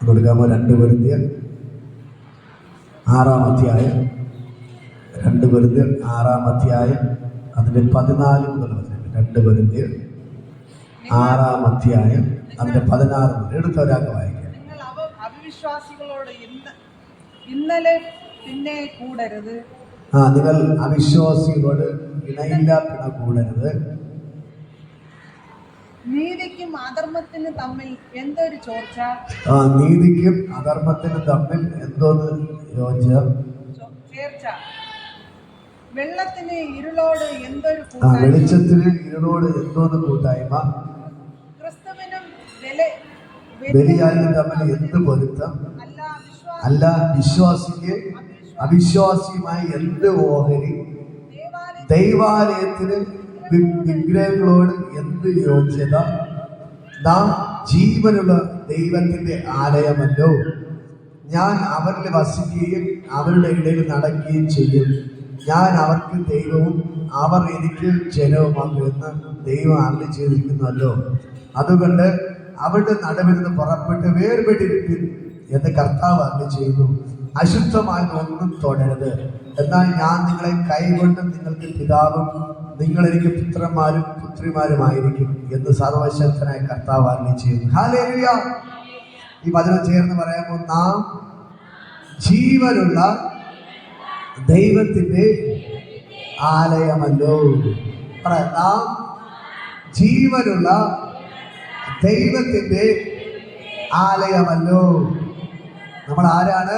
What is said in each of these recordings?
കൊടുക്കാമോ? 2 കൊരിന്ത്യർ 6-ാം അധ്യായം, 2 കൊരിന്ത്യർ 6-ാം അധ്യായം അതിൻ്റെ 14 മുതൽ 2 കൊരിന്ത്യർ 6-ാം അധ്യായം അതിൻ്റെ 16 മുതൽ എടുത്ത ഒരാൾക്ക് വായിക്കാം. നിങ്ങൾ അവിശ്വാസികളോട് ഇന്നലെ പിന്നെ കൂടരുത്. നിങ്ങൾ അവിശ്വാസികളോട് ഇണയില്ല പിണ കൂടരുത്. നീതിക്കും അധർമ്മത്തിനും തമ്മിൽ എന്തൊരു ചോർച്ച. നീതിക്കും അധർമ്മത്തിനും തമ്മിൽ എന്തോന്ന് ചേർച്ച. വെള്ളത്തിന് ഇരുളോട് എന്തൊരു വെളിച്ചത്തിന് ഇരുളോട് എന്തോന്ന് കൂട്ടായ്മ. ക്രിസ്തുവിനും ബലിയാലും തമ്മിൽ എന്ത് പൊരുത്തം. അല്ല വിശ്വാസിക്ക് അവിശ്വാസിയുമായി എന്ത് ഓഹരി. ദൈവാലയത്തിന് വിഗ്രഹങ്ങളോട് എന്ത് യോഗ്യത. നാം ജീവനുള്ള ദൈവത്തിന്റെ ആലയമല്ലോ. ഞാൻ അവരിൽ വസിക്കുകയും അവരുടെ ഇടയിൽ നടക്കുകയും ചെയ്യും. ഞാൻ അവർക്ക് ദൈവവും അവർ എനിക്ക് ജനവുമാകുമെന്ന് ദൈവം അരുളി ചെയ്തിരിക്കുന്നുവല്ലോ. അതുകൊണ്ട് അവരുടെ നടുവിൽ നിന്ന് പുറപ്പെട്ട് വേർപെട്ടിരിപ്പിൻ എന്ന് കർത്താവ് അരുളി ചെയ്യുന്നു. അശുദ്ധമായതൊന്നും തൊടരുത്. എന്നാൽ ഞാൻ നിങ്ങളെ കൈകൊണ്ട് നിങ്ങൾക്ക് പിതാവും നിങ്ങൾ എനിക്ക് പുത്രന്മാരും പുത്രിമാരുമായിരിക്കും എന്ന് സർവശക്തനായ കർത്താവ് അരുളി ചെയ്യുന്നു. ഹല്ലേലൂയ. ഈ വചനം ചേർന്ന് പറയുമ്പോൾ നാം ജീവനുള്ള ദൈവത്തിന്റെ ആലയമല്ലോ. നാം ജീവനുള്ള ദൈവത്തിന്റെ ആലയമല്ലോ. നമ്മൾ ആരാണ്?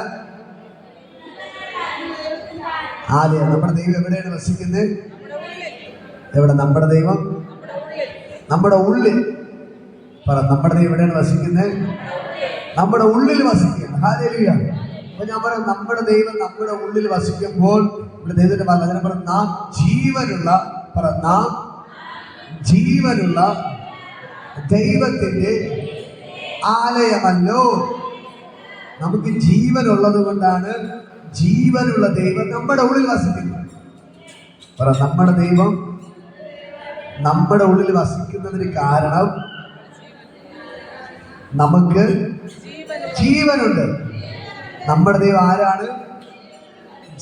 ആലയം. നമ്മുടെ ദൈവം എവിടെയാണ് വസിക്കുന്നത്? എവിടെ? നമ്മുടെ ദൈവം നമ്മുടെ ഉള്ളിൽ. നമ്മുടെ ദൈവം എവിടെയാണ് വസിക്കുന്നത്? നമ്മുടെ ഉള്ളിൽ വസിക്കുന്നത്. ഹല്ലേലൂയ. അപ്പൊ ഞാൻ പറയാം, നമ്മുടെ ദൈവം നമ്മുടെ ഉള്ളിൽ വസിക്കുമ്പോൾ ഇവിടെ ദൈവത്തിന്റെ വചനം പറ നാം ജീവനുള്ള നാം ജീവനുള്ള ദൈവത്തിന്റെ ആലയമല്ലോ. നമുക്ക് ജീവനുള്ളത് കൊണ്ടാണ് ജീവനുള്ള ദൈവം നമ്മുടെ ഉള്ളിൽ വസിക്കുന്നത്. നമ്മുടെ ദൈവം നമ്മുടെ ഉള്ളിൽ വസിക്കുന്നതിന് കാരണം നമുക്ക് ജീവനുണ്ട്. നമ്മുടെ ദൈവം ആരാണ്?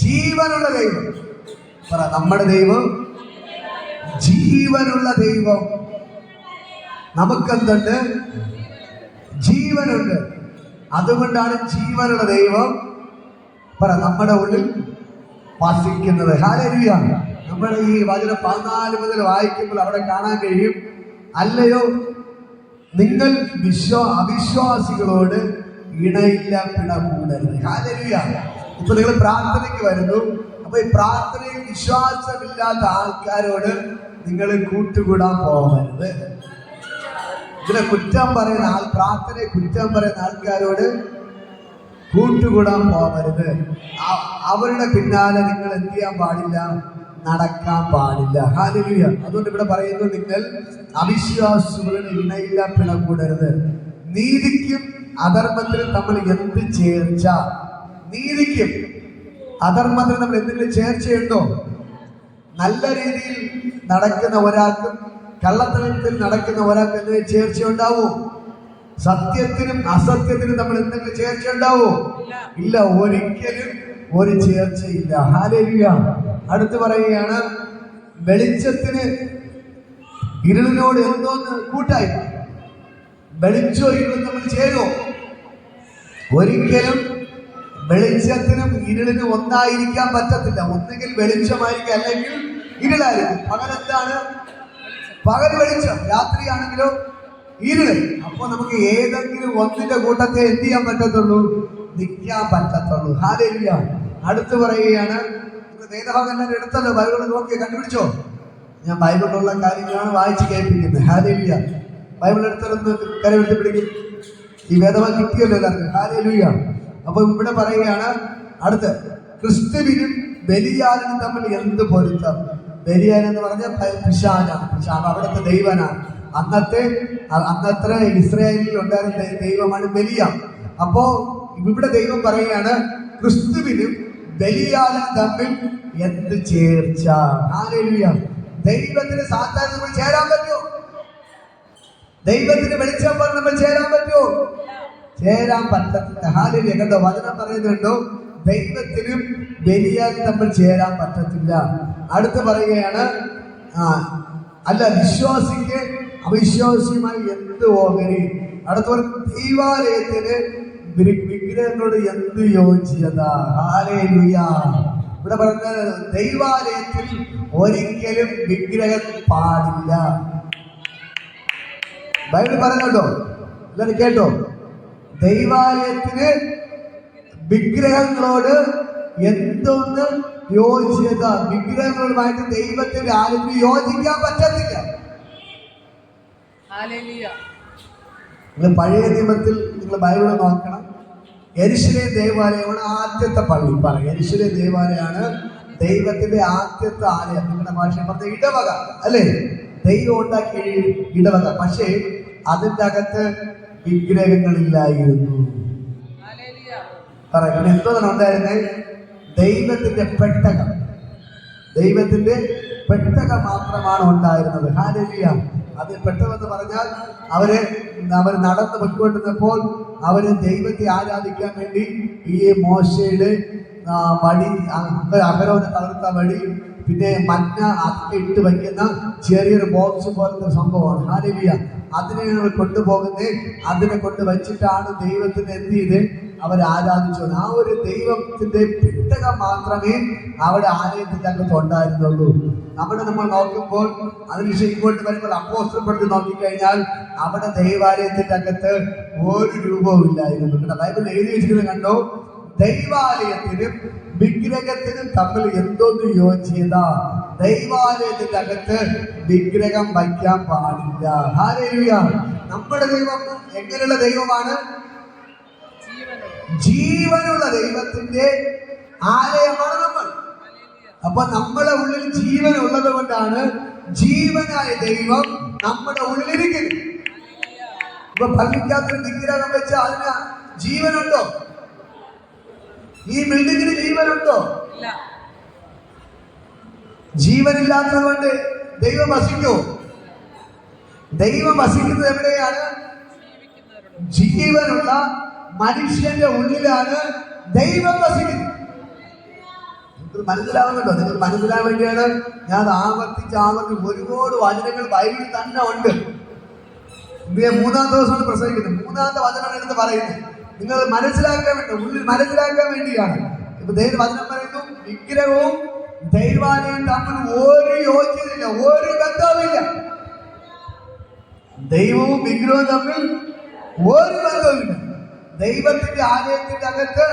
ജീവനുള്ള ദൈവം. നമ്മുടെ ദൈവം ജീവനുള്ള ദൈവം. നമുക്കെന്തുണ്ട്? ജീവനുണ്ട്. അതുകൊണ്ടാണ് ജീവനുള്ള ദൈവം നമ്മുടെ ഉള്ളിൽ വസിക്കുന്നത്. ഹല്ലേലൂയ. നമ്മൾ ഈ വചനം 14 മുതൽ വായിക്കുമ്പോൾ അവിടെ കാണാൻ കഴിയും, അല്ലയോ നിങ്ങൾ അവിശ്വാസികളോട് ഇണയില്ല പിണ കൂടരുത്. ഹല്ലേലൂയ. ഇപ്പൊ നിങ്ങൾ പ്രാർത്ഥനയ്ക്ക് വരുന്നു. അപ്പൊ ഈ പ്രാർത്ഥനയിൽ വിശ്വാസമില്ലാത്ത ആൾക്കാരോട് നിങ്ങൾ കൂട്ടുകൂടാൻ പോകരുത്. ഇതിനെ കുറ്റം പറയുന്ന പ്രാർത്ഥനയെ കുറ്റം പറയുന്ന ആൾക്കാരോട് കൂട്ടുകൂടാൻ പോകരുത്. അവരുടെ പിന്നാലെ നിങ്ങൾ എന്ത് ചെയ്യാൻ പാടില്ല? നടക്കാൻ പാടില്ല. ഹല്ലേലൂയ. അതുകൊണ്ട് ഇവിടെ പറയുന്നു, നിങ്ങൾ അവിശ്വാസികളുടെ ഇണയില്ല പിണ കൂടരുത്. നീതിക്കും അധർമ്മത്തിനും തമ്മിൽ എന്ത് ചേർച്ച. നീതിക്കും അധർമ്മത്തിനും നമ്മൾ എന്തെങ്കിലും ചേർച്ചയുണ്ടോ? നല്ല രീതിയിൽ നടക്കുന്ന ഒരാൾക്കും കള്ളത്തരത്തിൽ നടക്കുന്ന ഒരാൾക്ക് എന്തെങ്കിലും ചേർച്ച ഉണ്ടാവോ? സത്യത്തിനും അസത്യത്തിനും നമ്മൾ എന്തെങ്കിലും ചേർച്ച ഉണ്ടാവോ? ഇല്ല, ഒരിക്കലും ഒരു ചേർച്ചയില്ല. ഹല്ലേലൂയ. അടുത്ത് പറയുകയാണ്, വെളിച്ചത്തിന് ഇരുളിനോട് എന്തോന്ന് കൂട്ടായി. വെളിച്ചോ ഇരുളും തമ്മിൽ ചേരുമോ? ഒരിക്കലും വെളിച്ചത്തിനും ഇരുളിനും ഒന്നായിരിക്കാൻ പറ്റത്തില്ല. ഒന്നുകിൽ വെളിച്ചമായിരിക്കും, അല്ലെങ്കിൽ ഇരുളായിരിക്കും. പകലെന്താണ്? പകൽ വെളിച്ചം, രാത്രിയാണെങ്കിലോ ഇരുള്. അപ്പൊ നമുക്ക് ഏതെങ്കിലും ഒന്നിന്റെ കൂട്ടത്തെ എന്ത് ചെയ്യാൻ പറ്റത്തുള്ളൂ? നിൽക്കാൻ പറ്റത്തുള്ളൂ. ഹല്ലേലൂയ. അടുത്ത് പറയുകയാണ്, വേദഭാഗം എടുത്തല്ലോ, ബൈബിൾ നോക്കി കണ്ടുപിടിച്ചോ. ഞാൻ ബൈബിളിലുള്ള കാര്യങ്ങളാണ് വായിച്ച് കേൾപ്പിക്കുന്നത്. ഹല്ലേലൂയ. ബൈബിൾ എടുത്തതൊന്ന് കരമെടുത്ത് പിടിക്കും. ഈ വേദഭാഗം കിട്ടിയല്ലോ എല്ലാവർക്കും. ഹല്ലേലൂയ. അപ്പൊ ഇവിടെ പറയുകയാണ്, അടുത്ത് ക്രിസ്തുവിനും ബലിയാലിനും തമ്മിൽ എന്ത് പൊരുത്തം. ബലിയാൽ എന്ന് പറഞ്ഞ പിശാചാണ്. പിശാച് അവിടുത്തെ ദൈവനാണ്. അന്നത്തെ ഇസ്രായേലിൽ ഉണ്ടായിരുന്ന ദൈവമാണ് ബലിയ. അപ്പോ ഇവിടെ ദൈവം പറയുകയാണ്, ക്രിസ്തുവിനും ബലിയാലും തമ്മിൽ എന്ത് ചേർച്ച. ഹല്ലേലൂയ. ദൈവത്തിന് സാത്താൻ നമ്മൾ ചേരാൻ പറ്റുമോ? ദൈവത്തിന് വെളിച്ചം പറഞ്ഞ് നമ്മൾ ചേരാൻ പറ്റുമോ? ചേരാൻ പറ്റത്തില്ല. ഹല്ലേലൂയ. കണ്ടോ, വചനം പറയുന്നുണ്ടോ, ദൈവത്തിനും ബലിയാലും തമ്മിൽ ചേരാൻ പറ്റത്തില്ല. അടുത്ത് പറയുകയാണ്, അല്ല വിശ്വാസിക്ക് അവിശ്വാസിയുമായി എന്ത് ഓഹരി. അടുത്ത ദൈവാലയത്തിന് വിഗ്രഹങ്ങളോട് എന്ത് യോജിച്ചത. ഹല്ലേലൂയ. ഇവിടെ പറഞ്ഞ ദൈവാലയത്തിൽ ഒരിക്കലും വിഗ്രഹം പാടില്ല. ബൈബിൾ പറഞ്ഞോ, എല്ലാവരും കേട്ടോ, ദൈവാലയത്തിന് വിഗ്രഹങ്ങളോട് എന്തൊന്ന് യോജിച്ചത. വിഗ്രഹങ്ങളുമായിട്ട് ദൈവത്തിന്റെ ആലയത്തിന് യോജിക്കാൻ പറ്റത്തില്ല. നിങ്ങൾ പഴയ നിയമത്തിൽ നിങ്ങൾ ബൈബിൾ നോക്കണം. യെരുശലേം ദേവാലയമാണ് ആദ്യത്തെ പള്ളി. യെരുശലേം ദേവാലയമാണ് ദൈവത്തിന്റെ ആദ്യത്തെ ആലയം. നിങ്ങളുടെ ഭാഷ പറഞ്ഞ ഇടവക അല്ലേ, ദൈവം ഉണ്ടാക്കിയ ഇടവക. പക്ഷേ അതിൻ്റെ അകത്ത് വിഗ്രഹങ്ങളില്ലായിരുന്നു. പറയാം എന്തോന്നാണ് ഉണ്ടായിരുന്നത്? ദൈവത്തിന്റെ പെട്ടകം. ദൈവത്തിന്റെ പെട്ടകം മാത്രമാണ് ഉണ്ടായിരുന്നത്. ഹല്ലേലൂയ. അത് പെട്ടകമെന്ന് പറഞ്ഞാൽ അവർ നടന്ന് പൊയ്ക്കൊണ്ടിരുന്നപ്പോൾ അവര് ദൈവത്തെ ആരാധിക്കാൻ വേണ്ടി ഈ മോശയുടെ വടി, അഹരോനെ തളർത്ത വടി, പിന്നെ മഞ്ഞ അതിൽ ഇട്ട് വയ്ക്കുന്ന ചെറിയൊരു ബോക്സ് പോലത്തെ സംഭവമാണ്. ഹല്ലേലൂയ. അതിനെ കൊണ്ടുപോകുന്നത്, അതിനെ കൊണ്ട് വച്ചിട്ടാണ് ദൈവത്തിന് എന്ത് ചെയ്ത് അവർ ആരാധിച്ചു. ആ ഒരു ദൈവത്തിന്റെ പെട്ടകം മാത്രമേ അവിടെ ആലയത്തിന്റെ അകത്ത് ഉണ്ടായിരുന്നുള്ളൂ. നമ്മൾ നോക്കുമ്പോൾ അതിനുശേഷം ഇങ്ങോട്ട് വരുമ്പോൾ അപ്പോസ്തലപ്പെടുത്തി നോക്കിക്കഴിഞ്ഞാൽ അവിടെ ദൈവാലയത്തിന്റെ അകത്ത് ഒരു രൂപവും ഇല്ലായിരുന്നു. ബൈബിൾ എഴുതി വെച്ചിരുന്നത് കണ്ടോ, ദൈവാലയത്തിനും വിഗ്രഹത്തിനും തമ്മിൽ എന്തോന്ന് യോജിച്ചത. ദൈവാലയത്തിന്റെ അകത്ത് വിഗ്രഹം വയ്ക്കാൻ പാടില്ല. ഹല്ലേലൂയ. നമ്മുടെ ദൈവം എങ്ങനെയുള്ള ദൈവമാണ്? ജീവനുള്ള ദൈവത്തിന്റെ ആലയമാണ് നമ്മൾ. അപ്പൊ നമ്മുടെ ഉള്ളിൽ ജീവൻ ഉള്ളത് കൊണ്ടാണ് ജീവനായ ദൈവം നമ്മുടെ ഉള്ളിലിരിക്കുന്നത്. ഇപ്പൊ പള്ളിക്കകത്ത് വിഗ്രഹം വെച്ച് അതിന് ജീവനുണ്ടോ? ഈ ബിൽഡിങ്ങിന് ജീവനുണ്ടോ? ജീവനില്ലാത്തത് കൊണ്ട് ദൈവം വസിക്കോ? ദൈവം വസിക്കുന്നത് എവിടെയാണ്? ജീവനുള്ള മനുഷ്യന്റെ ഉള്ളിലാണ് ദൈവം വസിക്കുന്നത്. നിങ്ങൾക്ക് മനസ്സിലാവുന്നുണ്ടോ? നിങ്ങൾ മനസ്സിലാൻ വേണ്ടിയാണ് ഞാൻ ആവർത്തിച്ച് ഒരുപാട് വചനങ്ങൾ ബൈബിളിൽ തന്നെ ഉണ്ട്. മൂന്നാം ദിവസമാണ് പ്രസംഗിക്കുന്നത്. മൂന്നാമത്തെ വചനമാണ് എടുത്ത് പറയുന്നത്. നിങ്ങൾ മനസ്സിലാക്കാൻ വേണ്ടി, ഉള്ളിൽ മനസ്സിലാക്കാൻ വേണ്ടിയാണ്. ഇപ്പൊ ദൈവം വചനം പറയുന്നു, വിഗ്രഹവും ദൈവാലയം തമ്മിൽ ഒരു യോജിച്ചില്ല, ഒരു ബന്ധവുമില്ല. ദൈവവും വിഗ്രഹവും തമ്മിൽ ഒരു ബന്ധവുമില്ല. ദൈവത്തിന്റെ ആലയത്തിന്റെ അകത്ത്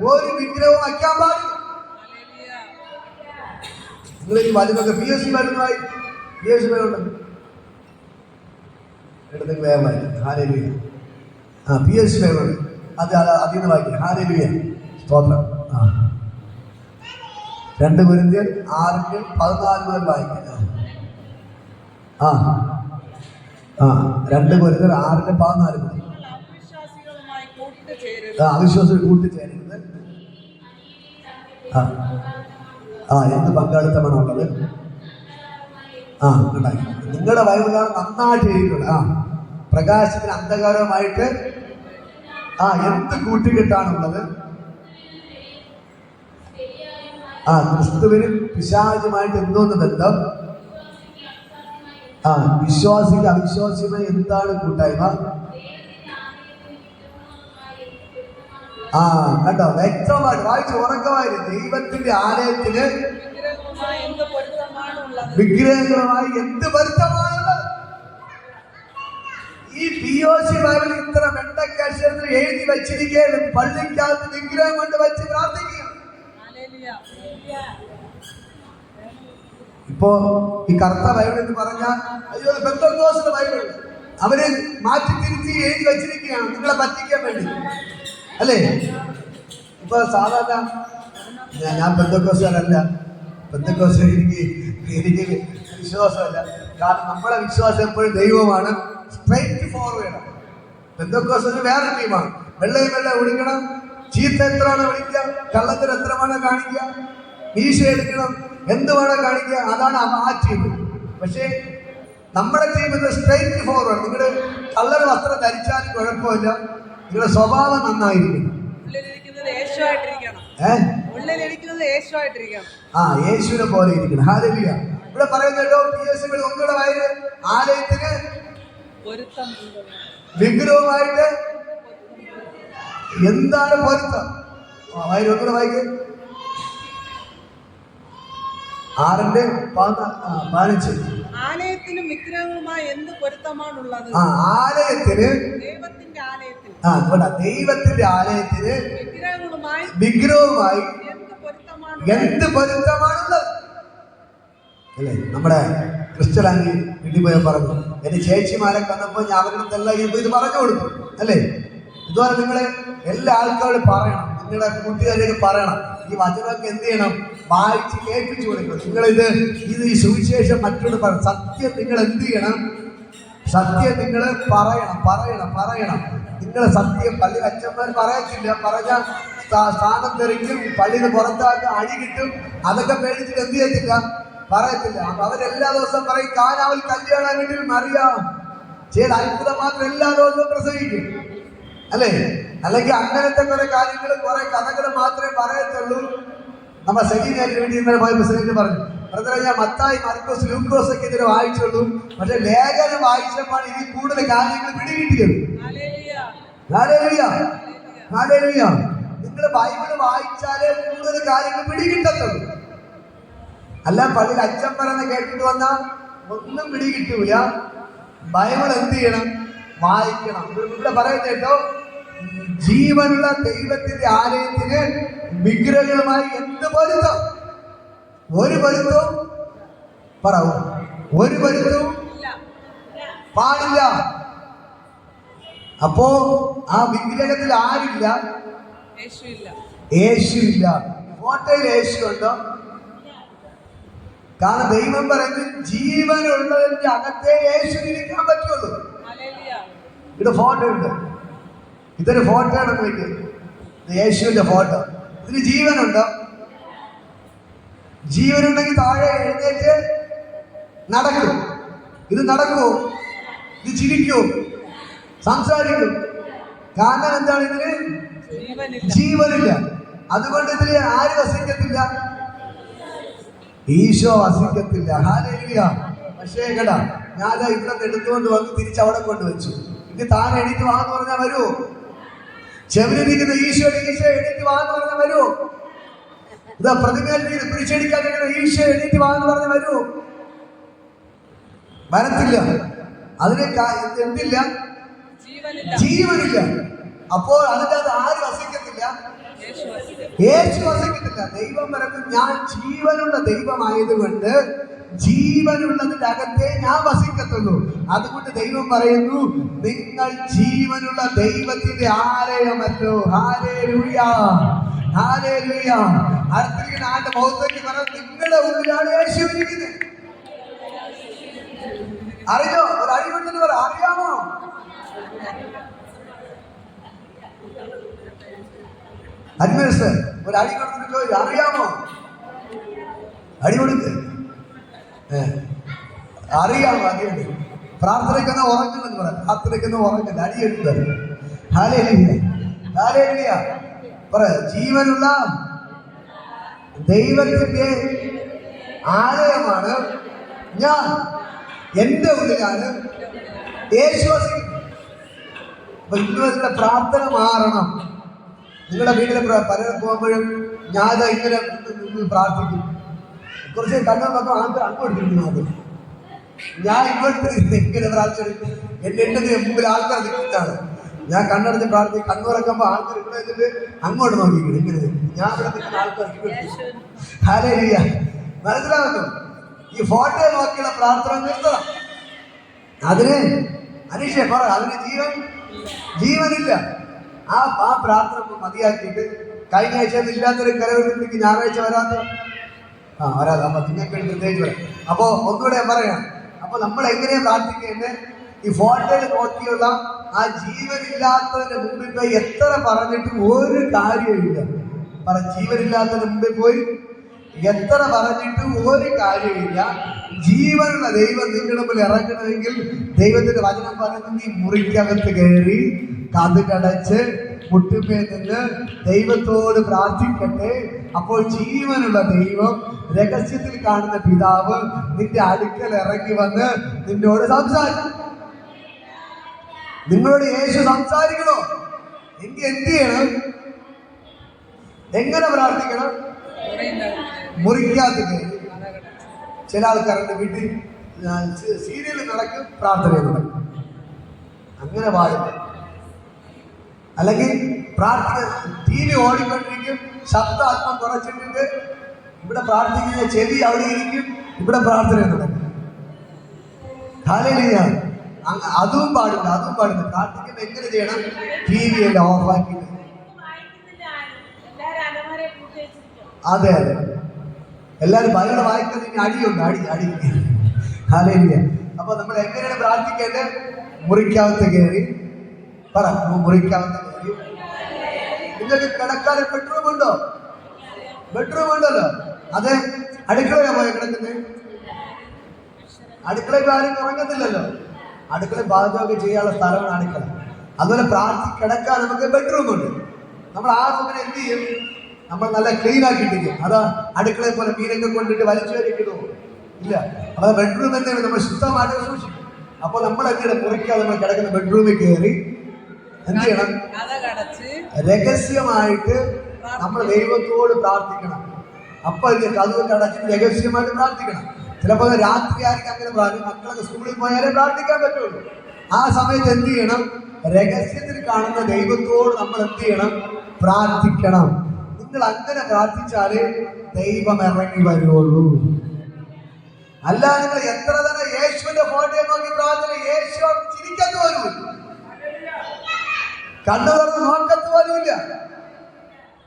ഒരു വിഗ്രഹവും വയ്ക്കാൻ പാടില്ല. നിങ്ങൾ ഈ വചനമൊക്കെ PSC വരുന്നതായി വരുന്നുണ്ട് എടുത്തെങ്കിൽ വേഗം വായിക്കും. ഹല്ലേലൂയ. PSC വരുന്നുണ്ട്, അത് അതിൽ നിന്ന് വായിക്കും. ഹല്ലേലൂയ. സ്തോത്രം. 2 കൊരിന്ത്യർ 6:14 മുതൽ വായിക്കാം. 2 കൊരിന്ത്യർ 6:14 മുതൽ. അവിശ്വാസികൾ കൂട്ടിച്ചേരരുത്. എന്ത് പങ്കാളിത്തമാണ് ഉള്ളത്? ഉണ്ടാക്കി. നിങ്ങളുടെ ബൈബിളാണ് നന്നായിട്ട് എഴുതിയിട്ടുള്ളത്. പ്രകാശത്തിന് അന്ധകാരമായിട്ട് എന്ത് കൂട്ടുകെട്ടാണുള്ളത്? ക്രിസ്തുവിനും പിശാചുമായിട്ട് എന്തോന്ന് ബന്ധം? വിശ്വാസിക്ക് അവിശ്വാസിയുമായി എന്താണ് കൂട്ടായ്മ? കേട്ടോ, വ്യക്തമായിട്ട് വായിച്ചു ഉറക്കമായിരുന്നു. ദൈവത്തിന്റെ ആലയത്തിന് വിഗ്രഹങ്ങളുമായി എന്ത് പൊരുത്തമാണുള്ളത്? ഈ POC ബൈബിളിൽ ഇത്ര വെണ്ടക്കക്ഷരത്തിൽ എഴുതി വെച്ചിരിക്കുകയാണ്. പള്ളിക്കകത്ത് വിഗ്രഹം കൊണ്ട് വെച്ച് പ്രാർത്ഥിക്കുക. ഇപ്പോ ഈ കറുത്ത ബൈബിൾ എന്ന് പറഞ്ഞാൽ അയ്യോ പെന്തക്കോസ്ത് ബൈബിൾ അവര് മാറ്റി തിരിച്ച് എഴുതി വെച്ചിരിക്കുകയാണ് നിങ്ങളെ പറ്റിക്കാൻ വേണ്ടി, അല്ലേ? ഇപ്പൊ സാധാരണ ഞാൻ പെന്തക്കോസ്തുകാരല്ല. പെന്തക്കോസ്ത് എനിക്ക് വിശ്വാസമല്ല. കാരണം നമ്മളെ വിശ്വാസം എപ്പോഴും ദൈവമാണ്. Straight forward. പെന്തക്കോസ്തിന് വേറെ ടീമാണ്. വെള്ളയും വെള്ളം വിളിക്കണം, ചീത്ത എത്രയാണ് വിളിക്കുക, കള്ളത്തിന് എത്ര വേണം കാണിക്കുക, മീശ എടുക്കണം, എന്ത് വേണം കാണിക്കുക, അതാണ് ആ ടീം. പക്ഷേ നമ്മുടെ ടീം ഇത് സ്ട്രൈറ്റ് ഫോർവേഡ്. നിങ്ങൾ കള്ളർ വസ്ത്രം ധരിച്ചാലും കുഴപ്പമില്ല, നിങ്ങളുടെ സ്വഭാവം നന്നായിരിക്കണം. ഉള്ളിലിരിക്കുന്നത് യേശുവായിട്ടിരിക്കണം. ഉള്ളിലിരിക്കുന്നത് യേശുവായിട്ടിരിക്കണം. യേശുവിനെ പോലെ ഇരിക്കണം. ഹല്ലേലൂയ. ഇവിടെ പറയുന്നല്ലോ PSകൾ ഒന്നുകൂടെ വായില്, ആലയത്തിന് വിഗ്രഹവുമായിട്ട് എന്താണ് പൊരുത്തം? വായില് ഒന്നുകൂടെ വായിക്ക്. 6:15. ആലയത്തിനും വിഗ്രഹങ്ങളുമായി എന്ത് പൊരുത്തമാണുള്ളത്? ആലയത്തിന്, ദൈവത്തിന്റെ ആലയത്തിന്, ദൈവത്തിന്റെ ആലയത്തിന് വിഗ്രഹവുമായി എന്ത് പൊരുത്തമാണുള്ളത്? അല്ലേ? നമ്മുടെ ക്രിസ്ത്യനാനി വീട്ടിൽ പോയി പറഞ്ഞു, എന്റെ ചേച്ചിമാരെ കണ്ടപ്പോൾ ഞാൻ അവരുടെ ഇത് പറഞ്ഞു കൊടുത്തു. അല്ലേ? ഇതുപോലെ നിങ്ങളെ എല്ലാ ആൾക്കാരോടും പറയണം, നിങ്ങളുടെ കൂട്ടുകാരോട് പറയണം, ഈ വചനമൊക്കെ എന്ത് ചെയ്യണം? വായിച്ച് കേൾപ്പിച്ചു കൊടുക്കണം. നിങ്ങളിത് ഈ സുവിശേഷം മറ്റൊരു പറയണം. സത്യം നിങ്ങൾ എന്ത് ചെയ്യണം? സത്യം നിങ്ങൾ പറയണം. നിങ്ങളെ സത്യം പള്ളി അച്ഛന്മാർ പറയത്തില്ല, പറഞ്ഞാൽ സ്ഥാനം തെറിക്കും, പള്ളിയിൽ പുറത്താക്കുക, അടി കിട്ടും. അതൊക്കെ പേടിച്ചിട്ട് എന്ത് ചെയ്യത്തില്ല, പറയത്തില്ല. അപ്പൊ അവരെല്ലാ ദിവസവും പറയും, കാനാവിൽ കല്യാണ വീട്ടിൽ മറിയാം ചെയ്ത അത്ഭുതം മാത്രം എല്ലാ ദിവസവും പ്രസംഗിക്കും. അല്ലേ? അല്ലെങ്കിൽ അങ്ങനത്തെ കുറെ കാര്യങ്ങൾ, കുറെ കഥകൾ മാത്രമേ പറയത്തുള്ളൂ. നമ്മൾ സെമിനാരിന് വേണ്ടി ഇന്നലെ പോയ പ്രസിഡന്റ് പറഞ്ഞു, ബ്രദറെ, ഞാൻ മത്തായി, മർക്കോസ്, ലൂക്കോസ് ഒക്കെ ഇതിനെ വായിച്ചുള്ളൂ, പക്ഷെ ലേഖനം വായിച്ചപ്പോൾ ഇതിൽ കൂടുതൽ കാര്യങ്ങൾ പിടികിട്ടിയത്. നിങ്ങൾ ബൈബിള് വായിച്ചാലേ കൂടുതൽ കാര്യങ്ങൾ പിടികിട്ടത്തുള്ളൂ. അല്ല പള്ളിയിൽ അച്ഛൻ പറയുന്ന കേട്ടിട്ട് വന്നാൽ ഒന്നും പിടികിട്ടൂല. ബൈബിൾ എന്ത് ചെയ്യണം? വായിക്കണം. ഇവിടെ പറയുന്നത് കേട്ടോ, ജീവനുള്ള ദൈവത്തിന്റെ ആലയത്തിന് വിഗ്രഹങ്ങളുമായി എന്ത് പൊരുത്തം? ഒരു പൊരുത്തവും പറവും, ഒരു പൊരുത്തവും പാടില്ല. അപ്പോ ആ വിഗ്രഹത്തിൽ ആരില്ല? യേശുവില്ല. ഫോട്ടോയിൽ യേശു ഉണ്ടോ? കാരണം ദൈവം പറയുന്നത് ജീവനുള്ളതിന്റെ അകത്തെ യേശു ഇരിക്കാൻ പറ്റുള്ളൂ. ഇവിടെ ഫോട്ടോ ഉണ്ട്, ഇതൊരു ഫോട്ടോ ആണ്. നോക്കി, യേശുവിന്റെ ഫോട്ടോ. ഇതിന് ജീവനുണ്ടോ? ജീവനുണ്ടെങ്കിൽ താഴെ എഴുന്നേറ്റ് നടക്കും. ഇത് നടക്കുമോ? ഇത് ചിരിക്കുമോ? സംസാരിക്കും. കാരണം എന്താണ്? ഇതിന് ജീവനില്ല. അതുകൊണ്ട് ഇതിൽ ആര് വസിക്കത്തില്ല? ഈശോ വസിക്കത്തില്ല. ഹല്ലേലൂയ. പക്ഷേ കേട്ടാ, ഞാൻ ഇവിടെ എടുത്തുകൊണ്ട് വന്ന് തിരിച്ചവിടെ കൊണ്ടുവച്ചു. ഇത് താൻ എണീറ്റ് വാന്ന് പറഞ്ഞാൽ വരുമോ? ചെവിലിരിക്കുന്ന ഈശോ എണീറ്റ് വാന്ന് പറഞ്ഞാൽ വരുമോ? ഇതാ പ്രതിമയിൽ പിടിച്ചെടുക്കാൻ ഈശോ എണീറ്റ് വാന്ന് പറഞ്ഞാൽ വരുമോ? വരത്തില്ല. അതിന് എന്തില്ല? ജീവനില്ല. അപ്പോൾ അതിൻ്റെ അത് ആര് വസിക്കത്തില്ല? യേശു വസിക്കത്തില്ല. ദൈവം പറയുന്നത്, ഞാൻ ജീവനുള്ള ദൈവമായതുകൊണ്ട് ജീവനുള്ളതിന്റെ അകത്തെ ഞാൻ വസിക്കത്തുള്ളൂ. അതുകൊണ്ട് ദൈവം പറയുന്നു, നിങ്ങൾ ജീവനുള്ള ദൈവത്തിന്റെ ആലയമല്ലോ. Hallelujah, hallelujah. അടുത്തിരിക്കുന്ന ആന്റെ മുഖത്തേക്ക് പറയാം, നിങ്ങളുടെ ഉള്ളിലാണ് യേശു ഇരിക്കുന്നത്. അറിയോ? ഒരു അടികൊണ്ടെന്ന് പറ, അറിയാമോ? അഡ്മിനിസ്റ്റർ ഒരു അടി കൊടുത്തിട്ട് ചോദിച്ചു, അറിയാമോ? അടി കൊടുക്ക്. അറിയാമോ? അറിയണ്ടേ? പ്രാർത്ഥനയ്ക്കൊന്ന് ഉറങ്ങുമെന്ന് പറയാം. പ്രാർത്ഥനയ്ക്കൊന്ന് ഉറങ്ങില്ല, അടിയെടുത്തത്. ഹല്ലേലൂയ, ഹല്ലേലൂയ. പറ, ജീവനുള്ള ദൈവത്തിന്റെ ആലയമാണ് ഞാൻ, എന്റെ ഉള്ളിലാണ് യേശു വസിക്കുന്നത്. അപ്പൊ ഇന്നുവരുടെ പ്രാർത്ഥന മാറണം. നിങ്ങളുടെ വീട്ടിലെ പലരും പോകുമ്പോഴും ഞാൻ ഇങ്ങനെ നിന്ന് പ്രാർത്ഥിക്കും. കുറച്ച് കണ്ണു നോക്കാം, ആൾക്കാർ അങ്ങോട്ട് നിൽക്കുന്നു. അത് ഞാൻ ഇങ്ങോട്ട് ഇങ്ങനെ പ്രാർത്ഥിച്ചു. എന്റെ മുമ്പിൽ ആൾക്കാർ നിൽക്കുന്നതാണ്. ഞാൻ കണ്ണടച്ച് പ്രാർത്ഥിക്കും. കണ്ണുറക്കുമ്പോൾ ആൾക്കാർ ഇവിടെ നിന്നിട്ട് അങ്ങോട്ട് നോക്കിക്കണം. ഇങ്ങനെ ഞാൻ ഇവിടെ നിൽക്കുന്ന ആൾക്കാർ ഹല്ലേലൂയ. മനസ്സിലാകുന്നു? ഈ ഫോട്ടോ നോക്കിയുള്ള പ്രാർത്ഥന നിർത്തണം. അതിന് അനീഷേ പറ, അതിന് ജീവനില്ല. ആ പ്രാർത്ഥന മതിയാക്കിയിട്ട് കഴിഞ്ഞ ആഴ്ച ഇല്ലാത്തൊരു കരവിലേക്ക് ഞായറാഴ്ച വരാത്ത വരാതെ അപ്പൊ നിങ്ങൾക്ക് പ്രത്യേകിച്ച് പറയാം. അപ്പോ ഒന്നുകൂടെ ഞാൻ പറയാം. അപ്പൊ നമ്മൾ എങ്ങനെയാ പ്രാർത്ഥിക്കേണ്ടത്? ഈ ഫോട്ടോയിൽ നോക്കിയുള്ള ആ ജീവനില്ലാത്തതിന്റെ മുമ്പിൽ പോയി എത്ര പറഞ്ഞിട്ടും ഒരു കാര്യമില്ല. ജീവനില്ലാത്തതിന്റെ മുമ്പിൽ പോയി എത്ര പറഞ്ഞിട്ടും ഒരു കാര്യമില്ല. ജീവനുള്ള ദൈവം നിങ്ങളുടെ മുമ്പിൽ ഇറങ്ങണമെങ്കിൽ ദൈവത്തിന്റെ വചനം പറയുന്നത്, നീ മുറിക്കകത്ത് കയറി കതകടച്ച് മുട്ടുമേൽ നിന്ന് ദൈവത്തോട് പ്രാർത്ഥിക്കട്ടെ. അപ്പോൾ ജീവനുള്ള ദൈവം, രഹസ്യത്തിൽ കാണുന്ന പിതാവ് നിന്റെ അടുക്കൽ ഇറങ്ങി വന്ന് നിന്നോട് സംസാരിക്കും. നിങ്ങളോട് യേശു സംസാരിക്കണോ എങ്കിൽ എന്ത് ചെയ്യണം? എങ്ങനെ പ്രാർത്ഥിക്കണം? മുറിക്കാത്ത കയറി. ചില ആൾക്കാരുടെ വീട്ടിൽ സീരിയൽ നടക്കും, പ്രാർത്ഥന നടക്കും. അങ്ങനെ പാടില്ല. അല്ലെങ്കിൽ പ്രാർത്ഥന TV ഓടിക്കൊണ്ടിരിക്കും, ശബ്ദം അല്പം കുറച്ചിട്ടിട്ട് ഇവിടെ പ്രാർത്ഥിക്കുന്ന ചെവി അവിടെ ഇരിക്കും, ഇവിടെ പ്രാർത്ഥന നടക്കും. ഹല്ലേലൂയ. അതും പാടില്ല, അതും പാടില്ല. പ്രാർത്ഥിക്കുമ്പോൾ എങ്ങനെ ചെയ്യണം? TV എല്ലാം ഓഫാക്കി. അതെ അതെ, എല്ലാവരും ബൈബിൾ വായിക്കുന്നതിന് അടിയുണ്ട്, അടി. ഹല്ലേലൂയ. അപ്പൊ നമ്മൾ എങ്ങനെയാണ് പ്രാർത്ഥിക്കേണ്ടത്? മുറിക്കകത്ത് കയറി പറ, മുറിക്കകത്ത് കയറി. നിങ്ങൾക്ക് കിടക്കാൻ ബെഡ്റൂം ഉണ്ടോ? ബെഡ്റൂം ഉണ്ടല്ലോ. അതെ, അടുക്കളയാ പോയ കിടക്കുന്നത്. അടുക്കളയിൽ ആരും ഉറങ്ങത്തില്ലല്ലോ. അടുക്കള പാചകമൊക്കെ ചെയ്യാനുള്ള സ്ഥലമാണ് അടുക്കള. അതുപോലെ കിടക്കാൻ നമുക്ക് ബെഡ്റൂം ഉണ്ട്. നമ്മൾ ആ റൂമിനെ എന്ത് ചെയ്യും? നമ്മൾ നല്ല ക്ലീൻ ആക്കിയിട്ടിരിക്കും. അതാ അടുക്കളയെ പോലെ മീനൊക്കെ കൊണ്ടിട്ട് വലിച്ചു വരിക്കണോ? ഇല്ല. അപ്പൊ ബെഡ്റൂം എന്തെങ്കിലും നമ്മൾ ശുദ്ധമായിട്ട് സൂക്ഷിക്കും. അപ്പൊ നമ്മൾ എന്തിനാ മുറിക്കാതെ നമ്മൾ കിടക്കുന്ന ബെഡ്റൂമിൽ കയറി എന്ത് ചെയ്യണം? രഹസ്യമായിട്ട് നമ്മൾ ദൈവത്തോട് പ്രാർത്ഥിക്കണം. അപ്പൊ കതവ് അടച്ച് രഹസ്യമായിട്ട് പ്രാർത്ഥിക്കണം. ചിലപ്പോൾ രാത്രി ആയിരിക്കും അങ്ങനെ പ്രാർത്ഥിക്കും. മക്കളൊക്കെ സ്കൂളിൽ പോയാലേ പ്രാർത്ഥിക്കാൻ പറ്റുള്ളൂ. ആ സമയത്ത് എന്ത് ചെയ്യണം? രഹസ്യത്തിൽ കാണുന്ന ദൈവത്തോട് നമ്മൾ എന്ത് ചെയ്യണം? പ്രാർത്ഥിക്കണം. നിങ്ങൾ അങ്ങനെ പ്രാർത്ഥിച്ചാലേ ദൈവം ഇറങ്ങി വരുള്ളൂ. അല്ല നിങ്ങൾ എത്ര തന്നെ യേശുവിന്റെ ഫോട്ടോയെ നോക്കി പ്രാർത്ഥന, യേശു ചിരിക്കത്ത് പോലും, കണ്ണു തുറന്ന് നോക്കത്ത് പോലുമില്ല,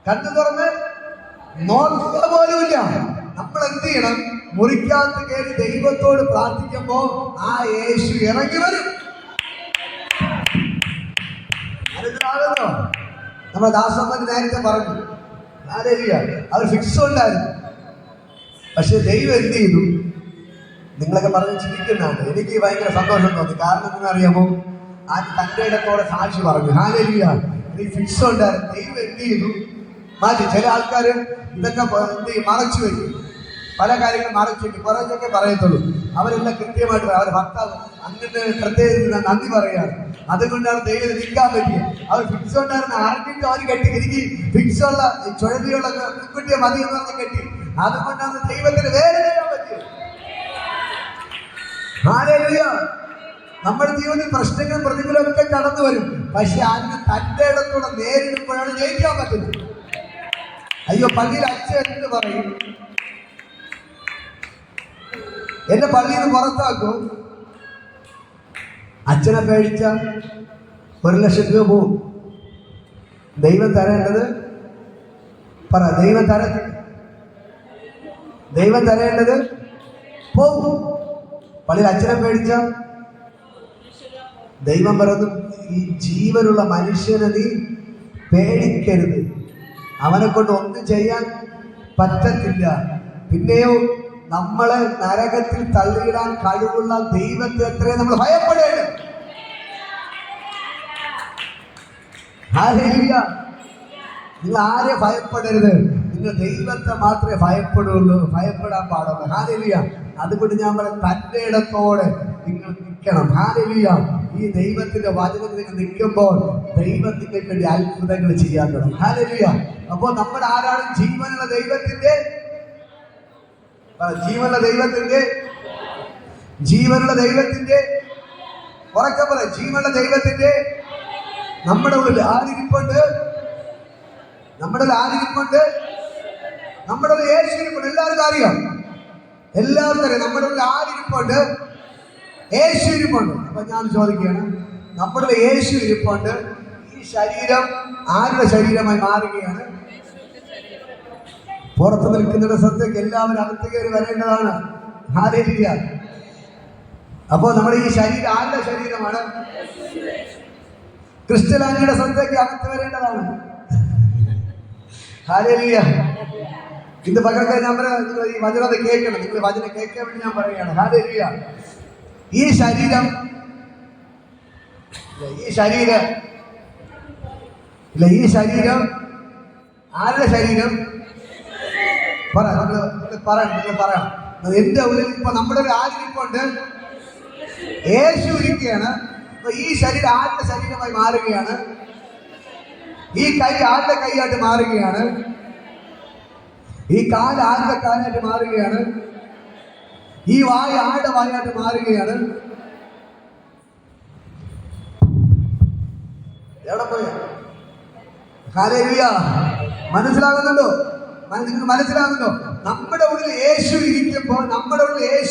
കണ്ണു തുറന്ന് നോക്കുക പോലുമില്ല. നമ്മൾ എന്ത് ചെയ്യണം? മുറിക്കകത്ത് കയറി ദൈവത്തോട് പ്രാർത്ഥിക്കുമ്പോ ആ യേശു ഇറങ്ങി വരും. മനസ്സിലാകുന്നോ? നമ്മുടെ ദാസന്മാർ നേരത്തെ പറഞ്ഞു, അവർ ഫിക്സ് ഉണ്ടായിരുന്നു. പക്ഷെ ദൈവം എന്ത് ചെയ്തു? നിങ്ങളൊക്കെ പറഞ്ഞ് ചിരിക്കുന്നുണ്ട്. എനിക്ക് ഭയങ്കര സന്തോഷം തോന്നി. കാരണം എന്താണെന്നറിയാമോ? ആ തന്റെ ഇടത്തോടെ സാക്ഷി പറഞ്ഞു. ഹല്ലേലൂയ. എനിക്ക് ഫിക്സ് ഉണ്ടായിരുന്നു. ദൈവം എന്ത് ചെയ്തു? മാറ്റി. ചില ആൾക്കാർ ഇതൊക്കെ എന്ത് ചെയ്യും? മറച്ചു വയ്ക്കും. പല കാര്യങ്ങളും മറച്ചു വയ്ക്കും. കുറച്ചൊക്കെ പറയത്തുള്ളൂ. അവരെല്ലാം കൃത്യമായിട്ട് അവരുടെ ഭർത്താവ് അങ്ങനെ പ്രത്യേകിച്ച് നന്ദി പറയാണ്. അതുകൊണ്ടാണ് ദൈവം നിൽക്കാൻ പറ്റിയത്. അവർ ഫിക്സ് ഉണ്ടായിരുന്ന അറിഞ്ഞിട്ട് അവർ കെട്ടി. എനിക്ക് ഫിക്സ് ഉള്ള ചുഴലിയുള്ള പെൺകുട്ടിയെ മതി എന്ന് പറഞ്ഞ് കെട്ടി. അതുകൊണ്ടാണ് ദൈവത്തിന് വേറെ ചെയ്യാൻ പറ്റിയത്. ഹല്ലേലൂയ. നമ്മുടെ ജീവിതത്തിൽ പ്രശ്നങ്ങളും പ്രതികൂലവും ഒക്കെ കടന്നു വരും. പക്ഷെ അതിന് തന്റെ ഇടത്തൂടെ നേരിടുമ്പോഴാണ് ജയിക്കാൻ പറ്റുന്നത്. അയ്യോ, പള്ളിയിൽ അച്ഛൻ എന്ത് പറയും? എന്നെ പള്ളിയിൽ നിന്ന് പുറത്താക്കും. അച്ഛനെ പേടിച്ച 1,00,000 രൂപ പോവും. ദൈവം തരേണ്ടത് പറ, ദൈവം തരേണ്ടത് പോകും. പള്ളിയിൽ അച്ഛനെ പേടിച്ച ദൈവം പറഞ്ഞു, ഈ ജീവനുള്ള മനുഷ്യനെ നീ പേടിക്കരുത്, അവനെ കൊണ്ട് ഒന്നും ചെയ്യാൻ പറ്റത്തില്ല. പിന്നെയോ നമ്മളെ നരകത്തിൽ തള്ളിയിടാൻ കഴിവുള്ള ദൈവത്തെ എത്രയും നമ്മൾ ഭയപ്പെടേണ്ടത്. ഹല്ലേലൂയ. നിങ്ങൾ ആരെ ഭയപ്പെടരുത്, നിങ്ങൾ ദൈവത്തെ മാത്രമേ ഭയപ്പെടാൻ പാടുള്ളൂ. ഹല്ലേലൂയ. അതുകൊണ്ട് ഞാൻ പറയാം, തന്റെ ഇടത്തോടെ നിങ്ങൾ നിൽക്കണം. ഹല്ലേലൂയ. ഈ ദൈവത്തിന്റെ വചനത്തിൽ നിങ്ങൾ നിൽക്കുമ്പോൾ ദൈവം നിങ്ങൾക്ക് വേണ്ടി അത്ഭുതങ്ങൾ ചെയ്യാൻ തുടങ്ങും. ഹല്ലേലൂയ. അപ്പോൾ നമ്മൾ ആരാണ്? ജീവനുള്ള ദൈവത്തിന്റെ ഉറക്കെ പറ, ജീവനുള്ള ദൈവത്തിന്റെ നമ്മുടെ ഉള്ളിൽ ആരിരിപ്പുണ്ട്? നമ്മുടെ ഉള്ളിൽ യേശു ഇരിപ്പുണ്ട്. എല്ലാവർക്കും അറിയാം. നമ്മുടെ ഉള്ളിൽ ആരിരിപ്പുണ്ട്? യേശു ഇരിപ്പുണ്ട്. അപ്പൊ ഞാൻ ചോദിക്കുകയാണ്, നമ്മുടെ ഉള്ളിൽ യേശു ഇരിപ്പുണ്ട്. ഈ ശരീരം ആരുടെ ശരീരമായി മാറുകയാണ്? പുറത്ത് നിൽക്കുന്ന സത്യക്ക് എല്ലാവരും അകത്ത് കയറി വരേണ്ടതാണ്. ഹല്ലേലൂയ. അപ്പോ നമ്മുടെ ഈ ശരീരം ആരുടെ ശരീരമാണ്? ക്രിസ്ത്യാനിയുടെ സത്യക്ക് അകത്ത് വരേണ്ടതാണ്. ഹല്ലേലൂയ. ഇന്ന് പകർക്കാൻ ഞാൻ നിങ്ങൾ ഈ വചനത്തെ കേൾക്കണം. നിങ്ങൾ വചനം കേൾക്കാൻ വേണ്ടി ഞാൻ പറയുകയാണ്. ഹല്ലേലൂയ. ഈ ശരീരം ഇല്ല, ഈ ശരീരം ആരുടെ ശരീരം? നിങ്ങൾ പറയണം. എന്റെ ഉള്ളിൽ ഇപ്പൊ നമ്മുടെ ഒരു ആരിപ്പുണ്ട്, യേശു ഇരിക്കുകയാണ്. അപ്പൊ ഈ ശരീരം ആരുടെ ശരീരമായി മാറുകയാണ്? ഈ കൈ ആരുടെ കൈയായിട്ട് മാറുകയാണ്? ഈ കാല് ആരുടെ കാലായിട്ട് മാറുകയാണ്? ഈ വായ ആരുടെ വായായിട്ട് മാറുകയാണ്? എവിടെ പോയ? ഹല്ലേലൂയ. മനസ്സിലാകുന്നുണ്ടോ? നിങ്ങൾക്ക് മനസ്സിലാകുന്നുണ്ടോ? നമ്മുടെ ഉള്ളിൽ യേശു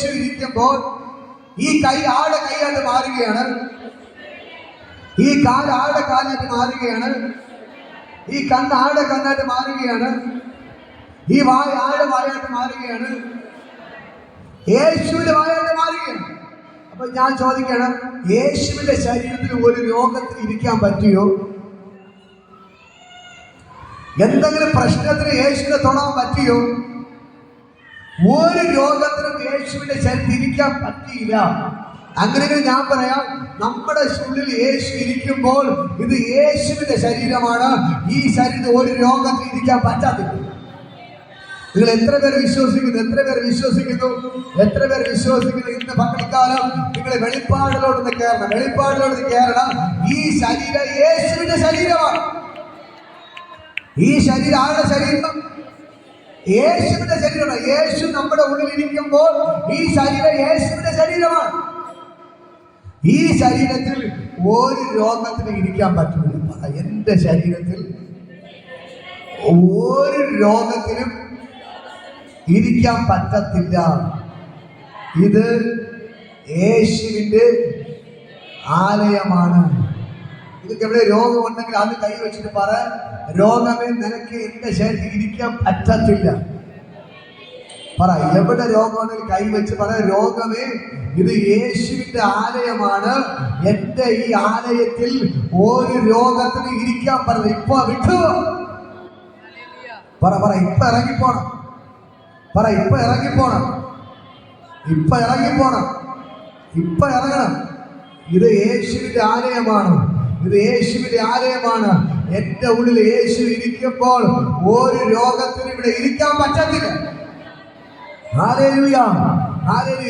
ഇരിക്കുമ്പോൾ ഈ കൈ ആടെ കൈയായിട്ട് മാറുകയാണ്. ഈ കാൽ ആടെ കാലായിട്ട് മാറുകയാണ്. ഈ കണ്ണ് ആടെ കണ്ണായിട്ട് മാറുകയാണ്. ഈ വായ ആടെ വായായിട്ട് മാറുകയാണ്. യേശുവിന്റെ വായായിട്ട് മാറുകയാണ്. അപ്പൊ ഞാൻ ചോദിക്കണം, യേശുവിന്റെ ശരീരത്തിൽ ഒരു രോഗത്തിന് ഇരിക്കാൻ പറ്റിയോ? എന്തെങ്കിലും പ്രശ്നത്തിന് യേശുവിനെ തൊടാൻ പറ്റിയോ? ഒരു രോഗത്തിനും യേശുവിന്റെ ശരീരത്തിൽ ഇരിക്കാൻ പറ്റിയില്ല. അങ്ങനെയെങ്കിൽ ഞാൻ പറയാം, നമ്മുടെ ഉള്ളിൽ യേശു ഇരിക്കുമ്പോൾ ഇത് യേശുവിന്റെ ശരീരമാണ്. ഈ ശരീരത്തിൽ ഒരു രോഗത്തിന് ഇരിക്കാൻ പറ്റാത്തില്ല. നിങ്ങൾ എത്ര പേർ വിശ്വസിക്കുന്നു? ഇന്ന് പകൽക്കാലം നിങ്ങൾ വെളിപ്പാടിലോട്ട് കയറണം. ഈ ശരീരം യേശുവിന്റെ ശരീരമാണ്. ഈ ശരീരം ആരുടെ ശരീരം? യേശുവിന്റെ ശരീരമാണ്. യേശു നമ്മുടെ ഉള്ളിൽ ഇരിക്കുമ്പോൾ ഈ ശരീരം യേശുവിന്റെ ശരീരമാണ്. ഈ ശരീരത്തിൽ ഒരു രോഗത്തിന് ഇരിക്കാൻ പറ്റില്ല. എന്റെ ശരീരത്തിൽ ഒരു രോഗത്തിനും ഇരിക്കാൻ പറ്റത്തില്ല. ഇത് യേശുവിന്റെ ആലയമാണ്. നിങ്ങൾക്ക് എവിടെ രോഗമുണ്ടെങ്കിൽ അത് കൈ വെച്ചിട്ട് പറ, രോഗമേ നിനക്ക് എന്റെ ശരീരത്തിൽ ഇരിക്കാൻ പറ്റത്തില്ല. പറ, എവിടെ രോഗമുണ്ടെങ്കിൽ കൈ വെച്ച് പറ, രോഗമേ ഇത് യേശുവിന്റെ ആലയമാണ്. എന്റെ ഈ ആലയത്തിൽ ഒരു രോഗത്തിന് ഇരിക്കാൻ പറഞ്ഞു. ഇപ്പൊ വിട്ടു പറ, ഇപ്പൊ ഇറങ്ങിപ്പോണം. ഇപ്പൊ ഇറങ്ങണം. ഇത് യേശുവിന്റെ ആലയമാണ്. എന്റെ ഉള്ളിൽ യേശു ഇരിക്കുമ്പോൾ ഒരു രോഗത്തിന് ഇവിടെ ഇരിക്കാൻ പറ്റത്തില്ല. ഹല്ലേലൂയ.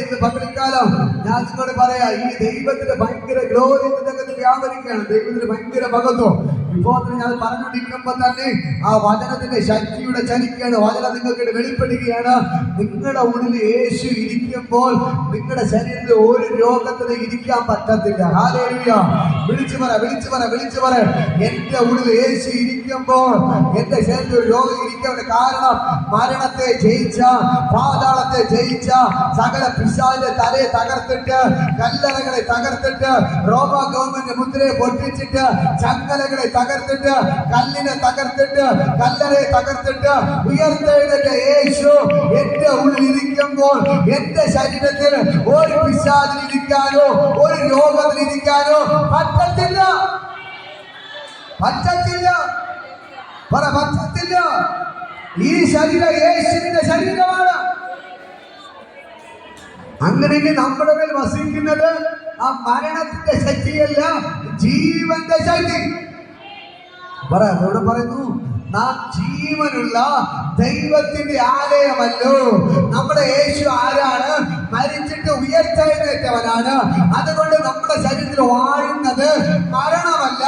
ഇന്ന് പകൽക്കാലം ഞാൻ നിങ്ങളോട് പറയാ, ഈ ദൈവത്തിന്റെ ഭയങ്കര ഗ്ലോറി ഇതിനകത്ത് വ്യാപരിക്കുകയാണ്. ദൈവത്തിന്റെ ഭയങ്കര മഹത്വം ഇപ്പോൾ ഞാൻ പറഞ്ഞുകൊണ്ടിരിക്കുമ്പോ തന്നെ ആ വചനത്തിന്റെ ശക്തിയുടെ ചലിക്കുകയാണ്. വചനം നിങ്ങൾക്ക് വെളിപ്പെടുകയാണ്. നിങ്ങളുടെ ഉള്ളിൽ യേശു ഇരിക്കുമ്പോൾ നിങ്ങളുടെ ശരീരത്തിൽ ഒരു രോഗത്തിന് ഇരിക്കാൻ പറ്റത്തില്ല. ഹല്ലേലൂയ. വിളിച്ചു പറ. എന്റെ ഉള്ളിൽ യേശു ഇരിക്കുമ്പോൾ എന്റെ ശരീരത്തിൽ ഒരു രോഗം ഇരിക്കാൻ കാരണം മരണത്തെ ജയിച്ച, പാതാളത്തെ ജയിച്ച, സകല പിശാചിന്റെ തലയെ തകർത്തിട്ട്, കല്ലറകളെ തകർത്തിട്ട്, റോമ ഗവൺമെന്റ് മുദ്രയെ പൊട്ടിച്ചിട്ട്, ചങ്ങലകളെ തകർത്തിട്ട്, കല്ലിനെ തകർത്തിട്ട്, കല്ലറയെ തകർത്തിട്ട് ഉയർത്തെഴുന്നേറ്റ യേശു എന്റെ ഉള്ളിൽ ഇരിക്കുമ്പോൾ എന്റെ ശരീരത്തിൽ ഒരു പിശാചിനിരിക്കാനോ ഒരു രോഗത്തിനിരിക്കാനോ പറ്റത്തില്ല. ഈ ശരീരം യേശുവിന്റെ ശരീരമാണ്. അങ്ങനെയെങ്കിൽ നമ്മുടെ മേൽ വസിക്കുന്നത് ആ മരണത്തിന്റെ ശക്തിയല്ല, ജീവന്റെ ശക്തി. പറയുന്നു, നാം ജീവനുള്ള ദൈവത്തിന്റെ ആലയമല്ലോ. നമ്മുടെ യേശു ആരാണ്? മരിച്ചിട്ട് ഉയർത്തെഴുന്നേറ്റവനാണ്. അതുകൊണ്ട് നമ്മുടെ ശരീരത്തിൽ വാഴുന്നത് മരണമല്ല,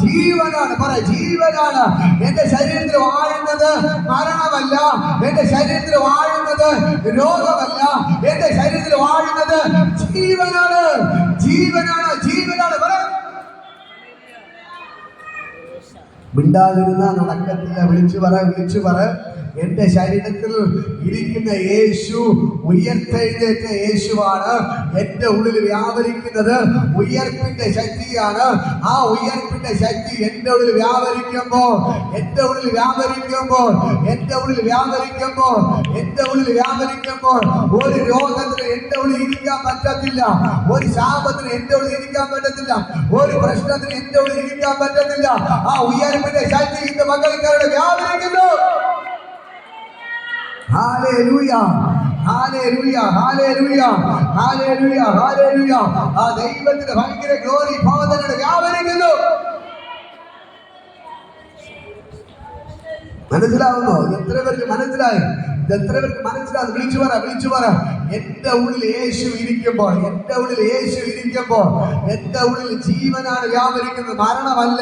ജീവനാണ്. ജീവനാണ്. എന്റെ ശരീരത്തിൽ വാഴുന്നത് മരണമല്ല, എന്റെ ശരീരത്തിൽ വാഴുന്നത് രോഗമല്ല, എന്റെ ശരീരത്തിൽ വാഴുന്നത് ജീവനാണ്. മിണ്ടാതിരുന്ന നടക്കത്തില്ല. വിളിച്ചു പറ. എന്റെ ശരീരത്തിൽ ഇരിക്കുന്ന യേശു ഉയർത്തെഴുന്നേറ്റ യേശുവാണ്. എന്റെ ഉള്ളിൽ വ്യാപരിക്കുന്നത് ഉയർപ്പിന്റെ ശക്തിയാണ്. ആ ഉയർപ്പിന്റെ ശക്തി എന്റെ ഉള്ളിൽ വ്യാപരിക്കുമ്പോൾ ഒരു രോഗത്തിന് എന്റെ ഉള്ളിൽ ഇരിക്കാൻ പറ്റത്തില്ല. ഒരു ശാപത്തിന് എന്റെ ഉള്ളിൽ ഇരിക്കാൻ പറ്റത്തില്ല. ഒരു പ്രശ്നത്തിന് എന്റെ ഉള്ളിൽ ഇരിക്കാൻ പറ്റത്തില്ല. ആ ഉയർപ്പിന്റെ ശക്തി ഇന്ന് മക്കൾക്കാരുടെ വ്യാപരിക്കുന്നു. ഹല്ലേലൂയ. ആ ദൈവത്തിന്റെ ഭയങ്കര ഗ്ലോറി ഭാവനയുടെ വ്യാപരിക്കുന്നു. മനസ്സിലാവുന്നു? എത്ര പേർക്ക് മനസ്സിലായി? എത്ര പേർക്ക് മനസ്സിലാവും? വിളിച്ചു പറ, വിളിച്ചു പറ. എന്റെ ഉള്ളിൽ യേശു ഇരിക്കുമ്പോൾ, എന്റെ ഉള്ളിൽ യേശു ഇരിക്കുമ്പോൾ എന്റെ ഉള്ളിൽ ജീവനാണ് വ്യാപരിക്കുന്നത്, മരണമല്ല,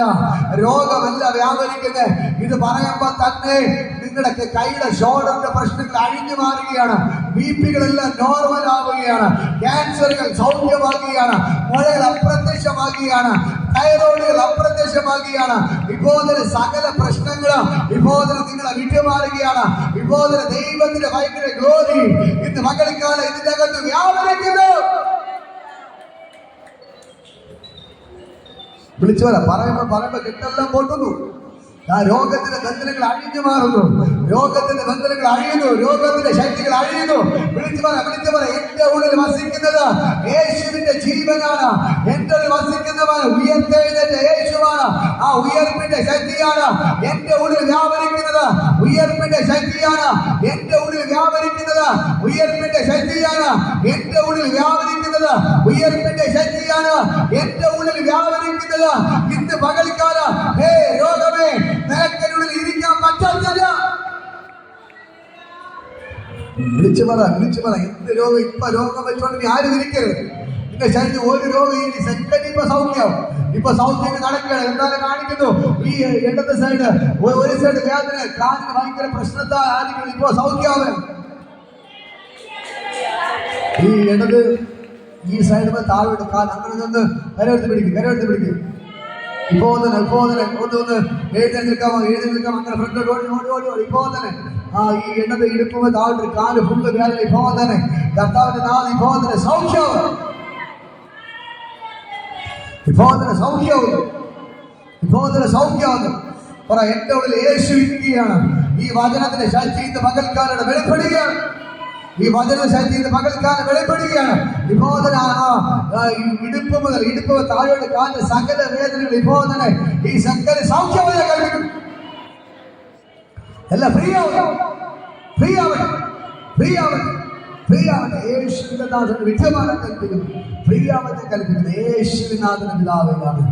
രോഗമല്ല വ്യാപരിക്കുന്നത്. ഇത് പറയുമ്പോൾ തന്നെ നിങ്ങളുടെ കൈയുടെ ഷോൾഡറിന്റെ പ്രശ്നങ്ങൾ അഴിഞ്ഞു മാറുകയാണ്, ബിപികളെല്ലാം നോർമൽ ആവുകയാണ്, ക്യാൻസറുകൾ സൗഖ്യമാകുകയാണ്, മുഴകൾ അപ്രത്യക്ഷമാകുകയാണ്, തൈറോയിഡുകൾ അപ്രത്യക്ഷമാകുകയാണ്. ഇപ്പോൾ സകല പ്രശ്നങ്ങളും ഇപ്പോൾ നിങ്ങളെ വിട്ടുമാറുകയാണ്. ഇപ്പോൾ ദൈവത്തിന്റെ ഭയങ്കര ഗ്ലോറി ഇന്ന് മകൾക്കാലം ഇതിനകത്ത് വ്യാപരിക്കുന്നു. വിളിച്ചു പറ. പറയുമ്പോ കെട്ടെല്ലാം പൊട്ടുന്നു. ആ രോഗത്തിന്റെ ബന്ധനങ്ങൾ അഴിഞ്ഞു മാറുന്നു, രോഗത്തിന്റെ ബന്ധനങ്ങൾ അഴിയുന്നു, രോഗത്തിന്റെ ശക്തികൾ അഴിയുന്നു. വിളിച്ചു പറ, വിളിച്ചു പറ. എന്റെ ഉള്ളിൽ വസിക്കുന്നത് യേശുവിന്റെ ജീവനാണ്. എന്റെ ഉള്ളിൽ വസിക്കുന്നവൻ ഉയർത്തെഴുന്നേറ്റ യേശുവാണ്. ആ ഉയർപ്പിന്റെ ശക്തിയാണ് എന്റെ ഉള്ളിൽ വ്യാപരിക്കുന്നത്. ഉയർപ്പിന്റെ ശക്തിയാണ് എന്റെ ഉള്ളിൽ വ്യാപരിക്കുന്നത്. ഉയർപ്പിന്റെ ശക്തിയാണ് എന്റെ ഉള്ളിൽ വ്യാപരിക്കുന്നത്. ഉയർപ്പിന്റെ ശക്തിയാണ് എന്റെ ഉള്ളിൽ വ്യാപരിക്കുന്നത്. ഇന്ന് പകൽക്കാലം ഹേ രോഗമേ നിനക്കെന്നുള്ളിൽ ഇരിക്കാൻ പറ്റില്ല. വിളിച്ചു പറ, വിളിച്ചു പറ. എന്ത് രോഗം? ഇപ്പൊ രോഗം വെച്ചോണ്ട് നീ ആരും ഇരിക്കരുത്. നിന്റെ ശരീരം ഒരു രോഗം ഇനി സെക്കൻഡ് ഇപ്പൊ സൗഖ്യം, ഇപ്പൊ സൗഖ്യം നടക്കുകയാണ്. എന്തായാലും കാണിക്കുന്നു. ഈ ഇടത് സൈഡ് ഒരു സൈഡ് വേദന, കാലിന് ഭയങ്കര പ്രശ്നത്താൽ ആയിരിക്കും ഇപ്പൊ സൗഖ്യാവൻ. ഈ ഇടത് ഈ സൈഡ് താഴോട്ട് കാൽ അങ്ങനെ നിന്ന് കരയെടുത്ത് പിടിക്കും, കരയെടുത്ത് പിടിക്കും. ഇപ്പോ തന്നെ ഒന്ന് എഴുന്നേൽക്കാം, അങ്ങനെ ഫ്രണ്ട് ഓടി ഓടി ഓടി ഓടി. ഇപ്പോ തന്നെ ഈ ഇടത് ഇടുപ്പ് താഴോട്ട് കാല് ഫുള്ള് വേദന. ഇപ്പോ തന്നെ കർത്താവിന്റെ നാളെ ഇപ്പോ തന്നെ സൗഖ്യവും, ഇപ്പോ തന്നെ സൗഖ്യവും, ഇപ്പോ തന്നെ സൗഖ്യവും. പറ, എന്റെ ഉള്ളിൽ യേശു ഇരിക്കുകയാണ്. ഈ വചനത്തിന്റെ ശക്തി ഇന്ന് പകൽക്കാലം വെളിപ്പെടുകയാണ്. ഈ വചന ശക്തി ഇന്ന് പകൽക്കാലം വെളിപ്പെടുകയാണ്. ഇപ്പോ തന്നെ ഇടുപ്പ് മുതൽ ഇടുപ്പ് താഴോട്ട് കാലിന്റെ സകല വേദനകൾ ഇപ്പോ തന്നെ ഈ സകല സൗഖ്യമായി കൽപ്പിക്കും. എല്ലാം ഫ്രീ ആവട്ടെ, ഫ്രീ ആവട്ടെ, ഫ്രീ ആവട്ടെ, ഫ്രീ ആവട്ടെ. യേശുവിന്റെ നാഥന് വിധമാണ് കൽപ്പിക്കുന്നു, ഫ്രീ ആവട്ടെ കൽപ്പിക്കുന്നു. യേശുവിനാഥന പിതാവാണ്.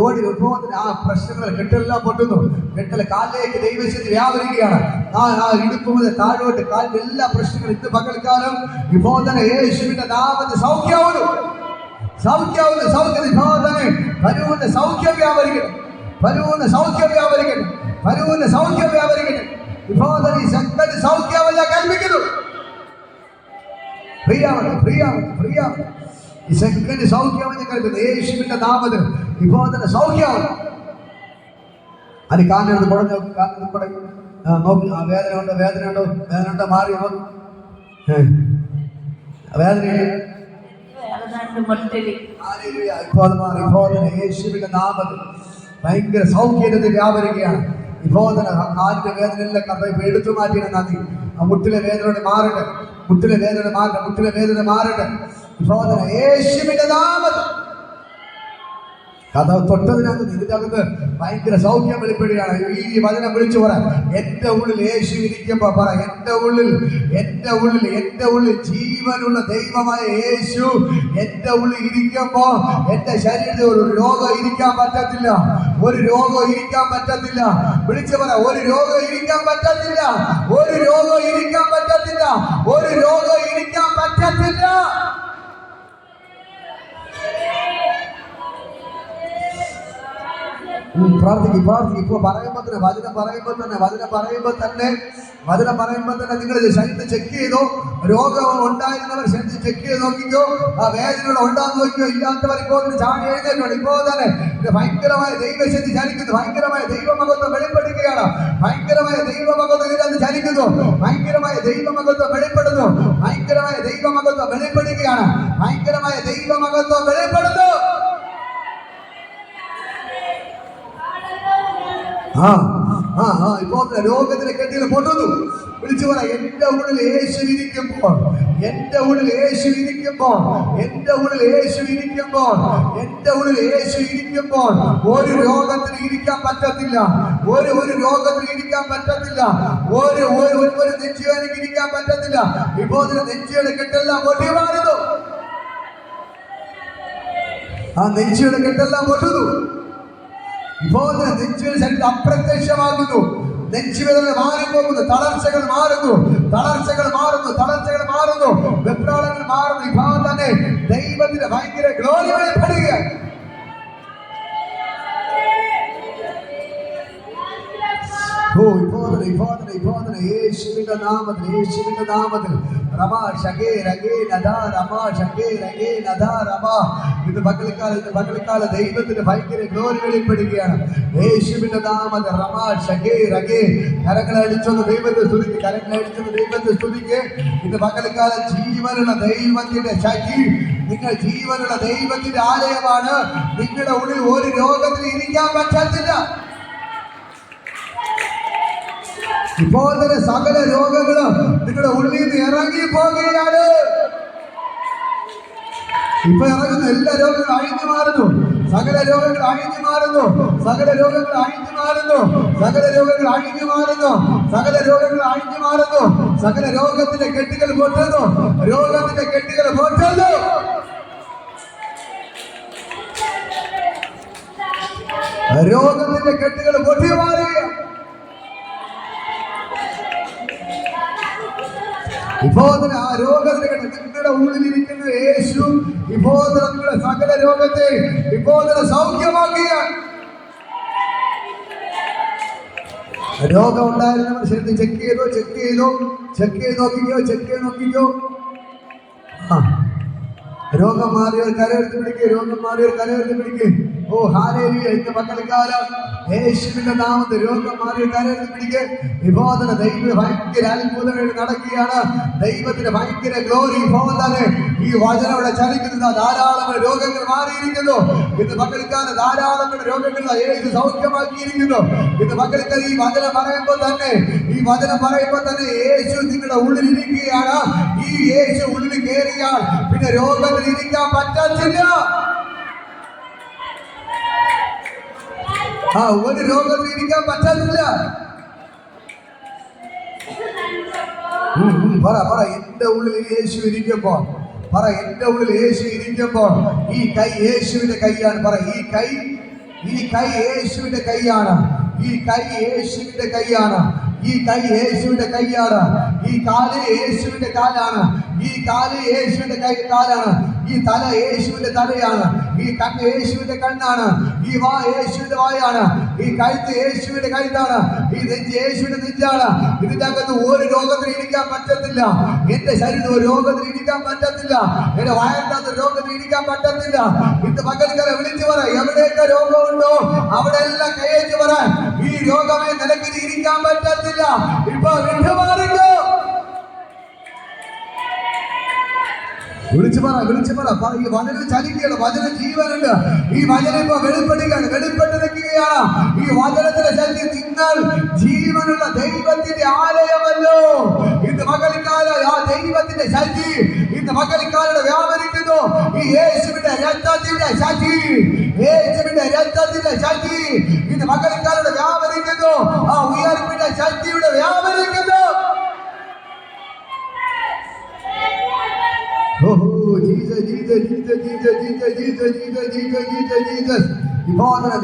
ഓടി വിഭവത്തിന് ആ പ്രശ്നങ്ങൾ കെട്ടെല്ലാം പൊട്ടുന്നു. കെട്ടല് കാലിലേക്ക് ദൈവശക്തി വ്യാപരിക്കുകയാണ്. ആ ഇടുപ്പ് മുതൽ താഴോട്ട് കാലിന്റെ എല്ലാ പ്രശ്നങ്ങളും ഇന്ന് പകൽക്കാലം ഇപ്പോൾ തന്നെ യേശുവിന്റെ നാമത്തിൽ സൗഖ്യമാവുന്നു, സൗഖ്യമാവുന്നു, സൗഖ്യം. ഇപ്പോൾ തന്നെ പരിപൂർണ്ണ സൗഖ്യം വ്യാപരിക്കട്ടെ, പരിപൂർണ്ണ സൗഖ്യം വ്യാപരിക്കട്ടെ, പരിപൂർണ്ണ സൗഖ്യം വ്യാപരിക്കട്ടെ. ഇപ്പോൾ തന്നെ ഈ ശക്തി സൗഖ്യാവല്ല കൽപ്പിക്കുന്നു. ഫ്രീ ആവട്ടെ, ഫ്രീ ആവട്ടെ, ഫ്രീ ആവട്ടെ. ഈ സെക്കൻഡ് സൗഖ്യമെന്ന് കൽപ്പിക്കുന്നു യേശുവിന്റെ നാമത്തിൽ ഇപ്പോൾ തന്നെ സൗഖ്യമാണ്. അത് കാലിനടുത്ത് കുടഞ്ഞു, കാലിനടുത്ത് കുടഞ്ഞു നോക്കി. ആ വേദന ഉണ്ടോ, വേദന ഉണ്ടോ, വേദന ഉണ്ടോ, മാറി നോക്കി. വേദന ഇപ്പോൾ അത് മാറി. ഇപ്പോൾ തന്നെ യേശുവിന്റെ നാമത്തിൽ ഭയങ്കര സൗഖ്യത്തിൽ വ്യാപരിക്കുകയാണ്. ഇപ്പോൾ തന്നെ കാലിന്റെ വേദനയെല്ലാം കഥ എടുത്തു മാറ്റിയാണ് നന്ദി. ആ മുട്ടിലെ വേദനയോട് മാറട്ടെ, മുട്ടിലെ വേദന മാറട്ടെ, മുട്ടിലെ വേദന മാറട്ടെ. ഇപ്പോൾ തന്നെ യേശുവിന്റെ നാമത്തിൽ കഥ തൊട്ടതിനകത്ത് ഇതിനകത്ത് ഭയങ്കര സൗഖ്യം വെളിപ്പെടുകയാണ്. ഈ വചനം വിളിച്ചു പറ. എന്റെ ഉള്ളിൽ യേശു ഇരിക്കുമ്പോ പറ, എന്റെ ഉള്ളിൽ, എന്റെ ഉള്ളിൽ, എന്റെ ഉള്ളിൽ ജീവനുള്ള ദൈവമായ യേശു എന്റെ ഉള്ളിൽ ഇരിക്കുമ്പോ എന്റെ ശരീരത്തിൽ ഒരു രോഗം ഇരിക്കാൻ പറ്റത്തില്ല, ഒരു രോഗം ഇരിക്കാൻ പറ്റത്തില്ല. വിളിച്ചു പറ, ഒരു രോഗം ഇരിക്കാൻ പറ്റത്തില്ല, ഒരു രോഗം ഇരിക്കാൻ പറ്റത്തില്ല, ഒരു രോഗം ഇരിക്കാൻ പറ്റത്തില്ല. പ്രാർത്ഥിക്കും, പ്രാർത്ഥിക്കും. ഇപ്പൊ പറയുമ്പോ തന്നെ വചനം പറയുമ്പോൾ തന്നെ നിങ്ങൾ ശരീരത്തെ ചെക്ക് ചെയ്തോ. രോഗം ഉണ്ടായിരുന്നവർ ശരീരത്തിൽ ചെക്ക് ചെയ്ത് നോക്കിക്കോ. ആ വേദനകൾ ഉണ്ടാന്ന് നോക്കിയോ. ഇല്ലാത്തവർ ഇപ്പോൾ ചാടി എഴുന്നേറ്റോ. ഇപ്പോൾ തന്നെ ഭയങ്കരമായ ദൈവശക്തി ചലിക്കുന്നു, ഭയങ്കരമായ ദൈവമഹത്വം വെളിപ്പെടുകയാണ്. ഭയങ്കരമായ ദൈവമഹത്വം ഇതിനകത്ത് ചലിക്കുന്നു, ഭയങ്കരമായ ദൈവമഹത്വം വെളിപ്പെടുന്നു, ഭയങ്കരമായ ദൈവമഹത്വം വെളിപ്പെടുകയാണ്, ഭയങ്കരമായ ദൈവമഹത്വം വെളിപ്പെടുന്നു. ഇപ്പോ രോഗത്തിലെ കെട്ടിയിൽ പൊട്ടുന്നു. വിളിച്ചു പറ, എന്റെ ഉള്ളിൽ യേശു ഇരിക്കുമ്പോൾ, എന്റെ ഉള്ളിൽ യേശു ഇരിക്കുമ്പോൾ, എന്റെ ഉള്ളിൽ യേശു ഇരിക്കുമ്പോൾ, എന്റെ ഉള്ളിൽ യേശു ഇരിക്കുമ്പോൾ ഒരു രോഗത്തിന് ഇരിക്കാൻ പറ്റത്തില്ല, ഒരു രോഗത്തിന് ഇരിക്കാൻ പറ്റത്തില്ല, ഒരു നെഞ്ചുവേദനയ്ക്ക് ഇരിക്കാൻ പറ്റത്തില്ല. ഇപ്പോ നെഞ്ചുയുടെ കെട്ടെല്ലാം പൊട്ടി മാറുന്നു, ആ നെഞ്ചുയുടെ കെട്ടെല്ലാം പൊട്ടുന്നു. ഇപ്പോൾ നെഞ്ചുകൾ ശരീരം അപ്രത്യക്ഷമാകുന്നു. നെഞ്ചുവേദന മാറിപ്പോകുന്നു, തളർച്ചകൾ മാറുന്നു, തളർച്ചകൾ മാറുന്നു, തളർച്ചകൾ മാറുന്നു, വെപ്രാളങ്ങൾ മാറുന്നു. ഇപ്പോൾ തന്നെ ദൈവത്തിന്റെ ഭയങ്കര ഗ്ലോറി വെളിപ്പെടുകയാണ്. യേശുവിന്റെ നാമത്തിൽ, യേശുവിന്റെ നാമത്തിൽ ഇത് പകൽക്കാല ദൈവത്തിന്റെ ഭയങ്കര ഗ്ലോറി വെളിപ്പെടുകയാണ്. യേശുവിന്റെ നാമത്തിൽ കരങ്ങളടിച്ചൊന്ന് ദൈവത്തെ സ്തുതിക്ക്, കരങ്ങളടിച്ചൊന്ന് ദൈവത്തെ സ്തുതിക്ക്. ഇത് പകൽക്കാല ജീവനുള്ള ദൈവത്തിന്റെ ശക്തി, നിങ്ങൾ ജീവനുള്ള ദൈവത്തിന്റെ ആലയമാണ്. നിങ്ങളുടെ ഉള്ളിൽ ഒരു രോഗത്തിൽ ഇരിക്കാൻ പറ്റത്തില്ല. ഇപ്പോൾ തന്നെ സകല രോഗങ്ങളും നിങ്ങളുടെ ഉള്ളിൽ നിന്ന് ഇറങ്ങി പോകുകയാണ്. ഇപ്പൊ ഇറങ്ങുന്ന എല്ലാ രോഗങ്ങളും അഴിഞ്ഞു മാറുന്നു, സകല രോഗങ്ങൾ അഴിഞ്ഞു മാറുന്നു, സകല രോഗങ്ങൾ അഴിഞ്ഞു മാറുന്നു, സകല രോഗങ്ങൾ അഴിഞ്ഞു മാറുന്നു, സകല രോഗങ്ങൾ അഴിഞ്ഞു മാറുന്നു. സകല രോഗത്തിന്റെ കെട്ടുകൾ പൊട്ടുന്നു, രോഗത്തിന്റെ കെട്ടുകൾ പൊട്ടുന്നു. രോഗത്തിന്റെ കെട്ടുകൾ പൊട്ടി മാറുകയാണ്. ഇപ്പോൾ ആ രോഗത്തെ നിങ്ങളുടെ ഉള്ളിലിരിക്കുന്ന യേശു ഇപ്പോൾ നിങ്ങളുടെ സകല രോഗത്തെ ഇപ്പോൾ സൗഖ്യമാക്കിയാണ്. രോഗം ഉണ്ടായിരുന്നവർ ശരി ചെക്ക് ചെയ്ത് നോക്കിക്കോ. രോഗം മാറിയവർ കരയെടുത്ത് പിടിക്കുക, രോഗം മാറിയവർ കരയെടുത്ത് പിടിക്കുക. ഓ ഹല്ലേലൂയ! ഇന്ന് പകൽക്കാലം യേശുവിന്റെ നാമത്തിൽ രോഗം മാറിയവർ കരയെടുത്ത് പിടിക്കുക. വിഭോദന ദൈവ ഭയങ്കര അത്ഭുതങ്ങൾ നടക്കുകയാണ്. ദൈവത്തിന്റെ ഭയങ്കര ഗ്ലോറി വിഭോദന ഈ വചനവിടെ ചലിക്കുന്നത്. ധാരാളം രോഗങ്ങൾ മാറിയിരിക്കുന്നു. ഇന്ന് പകൽക്കാലം ധാരാളം രോഗങ്ങൾ യേശു സൗഖ്യമാക്കിയിരിക്കുന്നു. ഇന്ന് പകൽക്കാലം ഈ വചനം പറയുമ്പോൾ തന്നെ യേശു നിങ്ങളുടെ ഉള്ളിലിരിക്കുകയാണ്. ഈ യേശു ഉള്ളിൽ കയറിയാൽ പിന്നെ രോഗത്തിൽ ഇരിക്കാൻ പറ്റത്തില്ല. ഒരു രോഗത്തിൽ ഇരിക്കാൻ പറ്റത്തില്ല. പറ എന്റെ ഉള്ളിൽ യേശു ഇരിക്കുമ്പോൾ, എന്റെ ഉള്ളിൽ യേശു ഇരിക്കുമ്പോൾ ഈ കൈ യേശുവിന്റെ കൈയാണ്. ഈ കൈ യേശുവിന്റെ കൈയാണ്. ഈ കൈ യേശുവിന്റെ കൈയാണ്. ഈ കൈ യേശുവിന്റെ കൈയാണ്. ഈ കാല് യേശുവിന്റെ കാലാണ്. ഈ കാല് യേശുവിന്റെ കാലാണ്. ഈ തല യേശുവിന്റെ തലയാണ്. ഈ കണ്ണ് യേശുവിന്റെ കണ്ണാണ്. ഈ വാ യേശുവിന്റെ വായാണ്. ഈ കഴുത്ത് യേശുവിന്റെ കഴുത്താണ്. ഈ നെഞ്ച് യേശുവിന്റെ നെഞ്ചാണ്. ഇതിന്റെ അകത്ത് ഒരു രോഗത്തിന് ഇരിക്കാൻ പറ്റത്തില്ല. എന്റെ ശരീരം ഒരു രോഗത്തിന് ഇരിക്കാൻ പറ്റത്തില്ല. എന്റെ വയറിനകത്ത് രോഗത്തിന് ഇരിക്കാൻ പറ്റത്തില്ല. ഇന്ന് പകൽക്കാലം വിളിച്ചു പറ, എവിടെയൊക്കെ രോഗമുണ്ടോ അവിടെ എല്ലാം കൈയച്ചു പറയാൻ ഈ രോഗമേ നിനക്ക് ഇരിക്കാൻ പറ്റത്തില്ല. ഇപ്പൊ വിട്ടുമാറിക്കോ. വിളിച്ചു പറ. ഈ വചനം ചലിക്കുകയാണ്. വചന ജീവനുണ്ട്. ഈ വചനം ഇപ്പൊ വെളിപ്പെട്ട് നിൽക്കുകയാണ്. ഈ വചനത്തിന്റെ ശക്തി നിങ്ങൾ ജീവനുള്ള ദൈവത്തിന്റെ ആലയമല്ലോ. ഇന്ന് പകൽക്കാലം ആ ദൈവത്തിന്റെ ശക്തി ഇന്ന് പകൽക്കാലം വ്യാപരിക്കുന്നു. ഈ യേശുവിന്റെ രക്തത്തിന്റെ ശക്തി ഇന്ന് പകൽക്കാലം വ്യാപരിക്കുന്നു. ആ ഉയർപ്പിന്റെ ശക്തിയുടെ വ്യാപരിക്കുന്നു.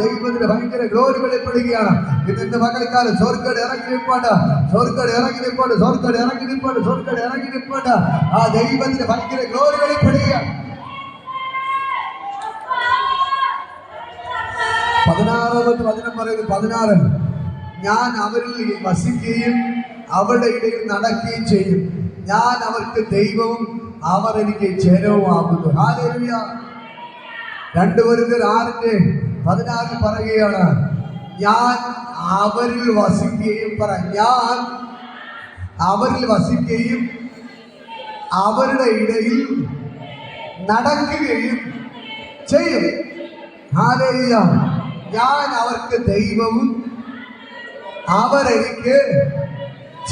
ദൈവത്തിന്റെ ഭയങ്കര ഗ്ലോറി വെളിപ്പെടുകയാണ്. ഇന്ന് പകൽക്കാലം സ്വർഗ്ഗം ഇറങ്ങി നിൽപ്പുണ്ട്. ആ ദൈവത്തിന്റെ ഭയങ്കര ഗ്ലോറി വെളിപ്പെടുകയാണ്. 16 വചനം പറയുന്നു. 16 ഞാൻ അവരിൽ വസിക്കുകയും അവരുടെ ഇടയിൽ നടക്കുകയും ചെയ്യും. ഞാൻ അവർക്ക് ദൈവവും അവർ എനിക്ക് ജനവുമാകുന്നു. ഹല്ലേലൂയ. 2 കൊരിന്ത്യർ 6:16 പറയുകയാണ്, ഞാൻ അവരിൽ വസിക്കുകയും ഞാൻ അവരിൽ വസിക്കുകയും അവരുടെ ഇടയിൽ നടക്കുകയും ചെയ്യും. ഹല്ലേലൂയ. ഞാൻ അവർക്ക് ദൈവവും അവരെനിക്ക്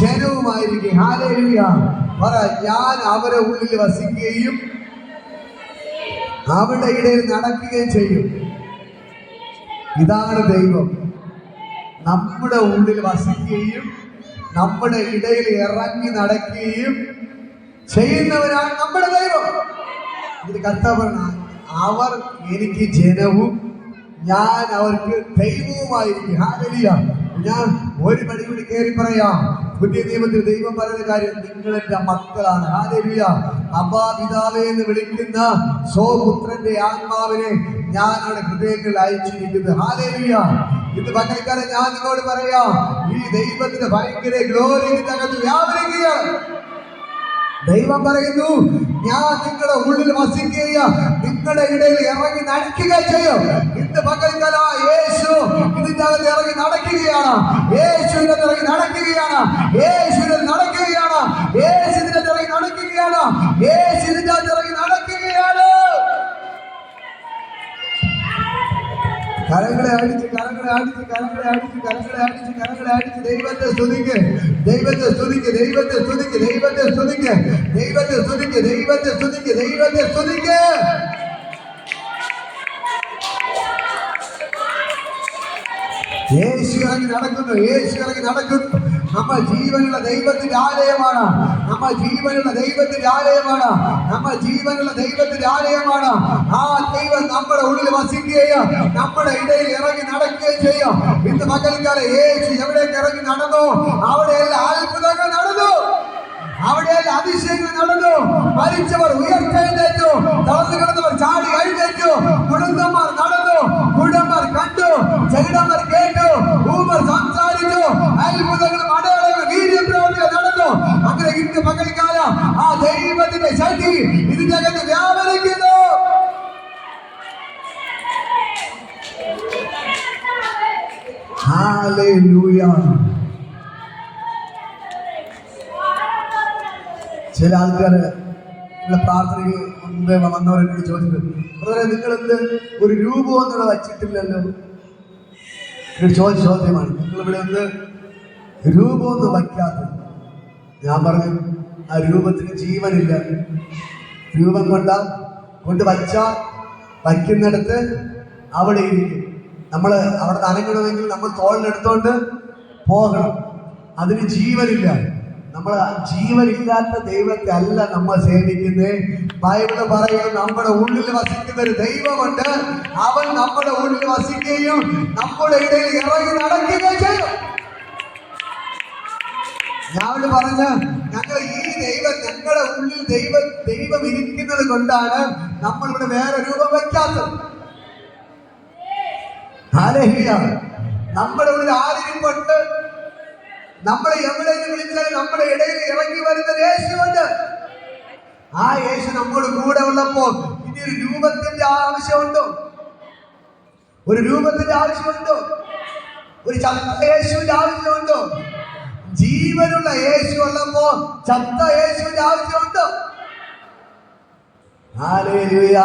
ജനവുമായിരിക്കും. ഹല്ലേലൂയ. പറ, ഞാൻ അവരുടെ ഉള്ളിൽ വസിക്കുകയും അവരുടെ ഇടയിൽ നടക്കുകയും ചെയ്യും. ഇതാണ് ദൈവം. നമ്മുടെ ഉള്ളിൽ വസിക്കുകയും നമ്മുടെ ഇടയിൽ ഇറങ്ങി നടക്കുകയും ചെയ്യുന്നവരാണ് നമ്മുടെ ദൈവം. ഇത് കർത്താവാണ്. അവർ എനിക്ക് ജനവും ഞാൻ അവർക്ക് ദൈവവുമായിരിക്കും. ഹല്ലേലൂയ. ഞാൻ ഒരു പടി കൂടി കയറി പറയാം. പുതിയ നിയമത്തിൽ ദൈവം പറയുന്ന കാര്യം, നിങ്ങൾ എന്റെ മക്കളാണ്. ഹല്ലേലൂയ. അബ്ബാ പിതാവേ എന്ന് വിളിക്കുന്ന സ്വപുത്രന്റെ ആത്മാവിനെ ഞാൻ അവിടെ ഹൃദയങ്ങളിൽ അയച്ചിരിക്കുന്നത്. ഹല്ലേലൂയ. ഇത് പകൽക്കാലം ഞാൻ നിങ്ങളോട് പറയാം, ഈ ദൈവത്തിന്റെ ഭയങ്കര ഗ്ലോറി ഇതിനകത്ത് വ്യാപരിക്കുകയാണ്. ദൈവം പറയുന്നു, ഞാൻ നിങ്ങളുടെ ഉള്ളിൽ വസിക്കുകയും നിങ്ങളുടെ ഇടയിൽ ഇറങ്ങി നടക്കുക ചെയ്യും. ഇന്ന് പകൽക്കാല യേശു ഇതിന്റെ അകത്ത് ഇറങ്ങി നടക്കുകയാണ്. യേശു ഇതിനകത്ത് ഇറങ്ങി നടക്കുകയാണ്. യേശു ഇതിനകത്ത് നടക്കുകയാണ്. യേശു ഇതിനകത്ത് ഇറങ്ങി നടക്കുകയാണ്. യേശു ഇതിനകത്ത് ഇറങ്ങി നടക്കുകയാണ്. കരങ്ങളെ അടിച്ച് കരങ്ങളെ അടിച്ച് കരങ്ങളെ അടിച്ച് കരങ്ങളെ അടിച്ച് കരങ്ങളെ അടിച്ച് ദൈവത്തെ സ്തുതിക്ക്, ദൈവത്തെ സ്തുതിക്ക്, ദൈവത്തെ സ്തുതിക്ക്, ദൈവത്തെ സ്തുതിക്ക്, ദൈവത്തെ സ്തുതിക്ക്, ദൈവത്തെ സ്തുതിക്ക്, ദൈവത്തെ സ്തുതിക്ക്. യേശു ഇറങ്ങി നടക്കുന്നു, യേശു ഇറങ്ങി നടക്കുന്നു. നമ്മൾ ജീവനുള്ള ദൈവത്തിന്റെ ആലയമാണ്. നമ്മൾ ജീവനുള്ള ദൈവത്തിന്റെ ആലയമാണ്. നമ്മൾ ജീവനുള്ള ദൈവത്തിന്റെ ആലയമാണ്. ആ ദൈവം നമ്മുടെ ഉള്ളിൽ വസിക്കുകയും നമ്മുടെ ഇടയിൽ ഇറങ്ങി നടക്കുകയും ചെയ്യും. ഇന്ന് പകൽക്കാലം യേശു എവിടേക്ക് ഇറങ്ങി നടന്നു, അവിടെയെല്ലാം അത്ഭുതങ്ങൾ നടന്നു, അവിടെയെല്ലാം അതിശയങ്ങൾ നടന്നു. മരിച്ചവർ ഉയർത്തെഴുന്നേറ്റു, തളർന്നു കിടന്നവർ ചാടി എഴുന്നേറ്റു, കുടുംബന്മാർ നടന്നു, കുടുംബർ കണ്ടു, ചെകിടന്മാർ കേട്ടു, ഊമർ സംസാരിച്ചു, അത്ഭുതങ്ങളും അടയാളങ്ങളും വീര്യപ്രവൃത്തികൾ നടന്നു. അങ്ങനെ ഇന്ന് പകൽക്കാലം ആ ദൈവത്തിന്റെ ശക്തി ഇതിനകത്ത് വ്യാപരിക്കുന്നു. ഹല്ലേലൂയ. ചില ആൾക്കാര് പ്രാർത്ഥനയ്ക്ക് മുമ്പേ വന്നവരെന്നോട് ചോദിച്ചിട്ടുണ്ട്, ബ്രദറെ നിങ്ങളെന്ത് ഒരു രൂപമൊന്നും ഇവിടെ വച്ചിട്ടില്ലല്ലോ? ചോദിച്ച ചോദ്യമാണ്, നിങ്ങളിവിടെ എന്ത് രൂപമൊന്നും വയ്ക്കാത്തത്? ഞാൻ പറഞ്ഞു, ആ രൂപത്തിന് ജീവനില്ല. രൂപം കൊണ്ട് വയ്ക്കുന്നിടത്ത് അവിടെ ഇരിക്കും. നമ്മൾ അവിടെ അനങ്ങണമെങ്കിൽ നമ്മൾ തോളിലെടുത്തോണ്ട് പോകണം. അതിന് ജീവനില്ല. നമ്മൾ ജീവനില്ലാത്ത ദൈവത്തെ അല്ല നമ്മൾ സേവിക്കുന്നത്. ബൈബിള് പറയുന്നത് നമ്മുടെ ഉള്ളിൽ വസിക്കുന്ന ഒരു ദൈവമുണ്ട്. അവൻ നമ്മുടെ ഉള്ളിൽ വസിക്കുകയും നമ്മുടെ ഇടയിൽ ഇറങ്ങി നടക്കുകയും ചെയ്യും. ഞാൻ പറഞ്ഞ ഞങ്ങൾ ഈ ദൈവം ഞങ്ങളുടെ ഉള്ളിൽ ദൈവം ഇരിക്കുന്നത് കൊണ്ടാണ് നമ്മളിവിടെ വേറെ രൂപം വയ്ക്കാത്തത്. ഹല്ലേലൂയ. നമ്മുടെ ഉള്ളിൽ ആരിപ്പുണ്ട്? നമ്മളെ എവിടെയെങ്കിലും വിളിച്ചാൽ നമ്മുടെ ഇടയിൽ ഇറങ്ങി വരുന്ന യേശുണ്ട്. ആ യേശു നമ്മോട് കൂടെ ഉള്ളപ്പോൾ ഇനി ഒരു രൂപത്തിന്റെ ആവശ്യമുണ്ടോ? ഒരു രൂപത്തിന്റെ ആവശ്യമുണ്ടോ? ഒരു ചത്ത യേശുവിന്റെ ആവശ്യമുണ്ടോ? ജീവനുള്ള യേശു ഉള്ളപ്പോൾ ചത്ത യേശുവിന്റെ ആവശ്യമുണ്ടോ? ഹല്ലേലൂയ.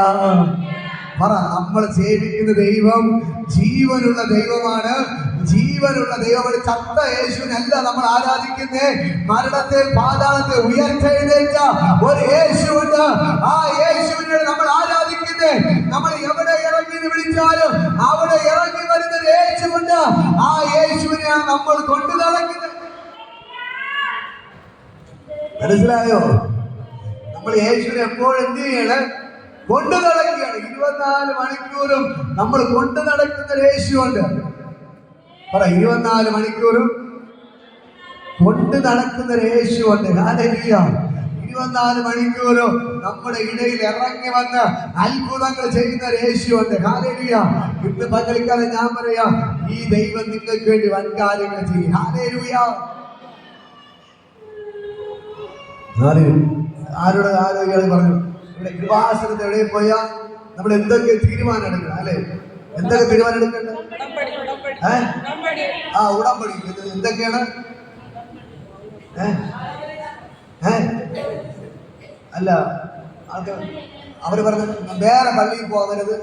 പറ, നമ്മൾ സേവിക്കുന്ന ദൈവം ജീവനുള്ള ദൈവമാണ്. ജീവനുള്ള ദൈവമാണ്. ചത്ത യേശുവിനല്ല നമ്മൾ ആരാധിക്കുന്നത്. മരണത്തെ പാതാളത്തെ ഉയർത്തെഴുന്നേറ്റ ഒരു യേശുവുണ്ട്. ആ യേശുവിനെ നമ്മൾ ആരാധിക്കുന്നത്. നമ്മൾ എവിടെ ഇറങ്ങി വിളിച്ചാലും അവിടെ ഇറങ്ങി വരുന്ന യേശുവുണ്ട്. ആ യേശുവിനെയാണ് നമ്മൾ കൊണ്ടു നടക്കുന്നത്. മനസ്സിലായോ? നമ്മൾ യേശുവിനെ എപ്പോഴും എന്ത് ചെയ്യണം? കൊണ്ടു നടക്കുകയാണ്. 24 മണിക്കൂറും നമ്മൾ കൊണ്ടു നടക്കുന്ന യേശുവുണ്ട്. പറ, 24 മണിക്കൂറും കൊണ്ട് നടക്കുന്ന യേശുവുണ്ട്. ഹല്ലേലൂയ. 24 മണിക്കൂറും നമ്മുടെ ഇടയിൽ ഇറങ്ങി വന്ന് അത്ഭുതങ്ങൾ ചെയ്യുന്ന യേശുവുണ്ട്. ഹല്ലേലൂയ. ഇന്ന് പകൽക്കാലം ഞാൻ പറയാം, ഈ ദൈവം നിങ്ങൾക്ക് വേണ്ടി വൻ കാര്യങ്ങൾ ചെയ്യും. ഹല്ലേലൂയ. ആരോട് ആരോഗ്യം പറഞ്ഞു, ഇവിടെ കൃപാസനത്ത് എവിടെ പോയാൽ നമ്മൾ എന്തൊക്കെ തീരുമാനം എടുക്കണം, അല്ലെ? എന്തൊക്കെ തീരുമാനം എടുക്കേണ്ടത്? ഉടമ്പടി എന്തൊക്കെയാണ്? അല്ല, ആൾക്കാർ അവര് പറഞ്ഞ വേറെ പള്ളിയിൽ പോകരുത്,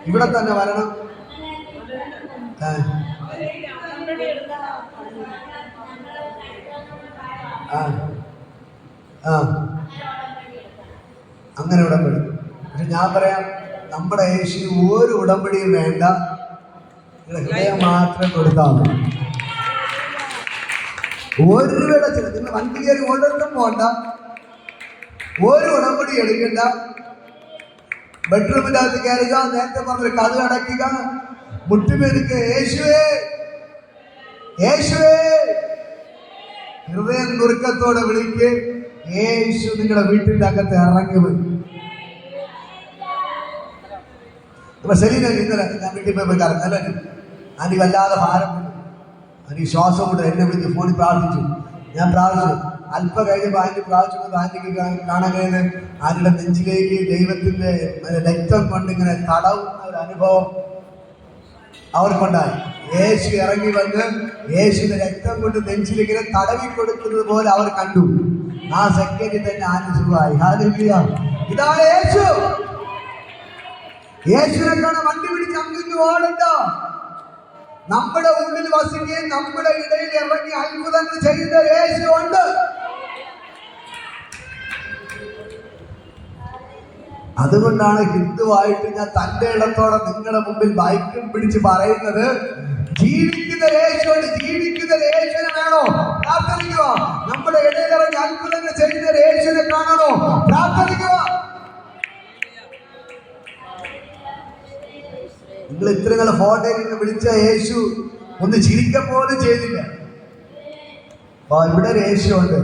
ഇവിടെ തന്നെ വരണം. അങ്ങനെ ഉടമ്പടി. പക്ഷെ ഞാൻ പറയാം, നമ്മുടെ യേശുവിന് ഒരു ഉടമ്പടിയും വേണ്ട. ഹൃദയം മാത്രം കൊടുത്താൽ മതി. ഒരു വിടച്ചില്ല. നിങ്ങൾ വണ്ടി കയറി ഒരിടത്തും പോകണ്ട, ഒരു ഉടമ്പടി എടുക്കണ്ട. ബെഡ്റൂമിൻ്റെ അകത്ത് കയറുക, നേരത്തെ പറഞ്ഞ കഥ അടയ്ക്കുക, മുട്ടുമേടിക്കുക, യേശുവേ യേശുവേ. ഹൃദയം നുറുക്കത്തോടെ വിളിക്ക്. യേശു നിങ്ങളുടെ വീട്ടിന്റെ അകത്ത് ഇറങ്ങി വരും. അപ്പൊ സെലീന ഇന്നലെ ഞാൻ വീട്ടിൽ പോയി കറങ്ങല്ലേ, ആന്റി വല്ലാതെ ഭാരം, ആന്റി ശ്വാസം കൊണ്ട് എന്നെ വിളിച്ച് ഫോണിൽ പ്രാർത്ഥിച്ചു. ഞാൻ പ്രാർത്ഥിച്ചു. അല്പം കഴിഞ്ഞപ്പോൾ ആന്റി പ്രാർത്ഥിച്ചു. ആന്റിക്ക് കാണാൻ കഴിയുന്നത് ആന്റിയുടെ നെഞ്ചിലേക്ക് ദൈവത്തിന്റെ രക്തം കൊണ്ട് ഇങ്ങനെ തടവുന്ന ഒരു അനുഭവം അവർക്കുണ്ടായി. യേശു ഇറങ്ങി വന്ന് യേശുവിന്റെ രക്തം കൊണ്ട് നെഞ്ചിലിങ്ങനെ തടവി കൊടുക്കുന്നത് പോലെ അവർ കണ്ടു. ആ സെക്കൻഡിൽ തന്നെ ആന്റി സുഖമായി. ഹല്ലേലൂയ. ഇതാണ് യേശു. യേശുവിനെ കാണാൻ വണ്ടി പിടിച്ച് അങ്ങ് ഓടണ്ട. നമ്മുടെ ഉള്ളിൽ വസിക്കുകയും നമ്മുടെ ഇടയിൽ ഇറങ്ങി അത്ഭുതങ്ങൾ ചെയ്യുന്ന യേശു ഉണ്ട്. അതുകൊണ്ടാണ് ഹിന്ദുവായിട്ട് ഞാൻ തന്റെ ഇടത്തോടെ നിങ്ങളുടെ മുമ്പിൽ ബൈക്കും പിടിച്ച് പറയുന്നത്, ജീവിക്കുന്ന യേശുണ്ട്. ജീവിക്കുന്ന യേശുവിനെ വേണോ? പ്രാർത്ഥിക്കുക. നമ്മുടെ ഇടയിൽ ഇറങ്ങി അത്ഭുതങ്ങൾ ചെയ്യുന്ന യേശുവിനെ കാണണോ? പ്രാർത്ഥിക്കുക. നിങ്ങൾ ഇത്ര നല്ല ഫോട്ടോയിൽ നിന്ന് വിളിച്ച യേശു ഒന്ന് ചിരിക്ക പോലും ചെയ്തില്ല. അപ്പൊ ഇവിടെ ഒരു യേശു ഉണ്ട്,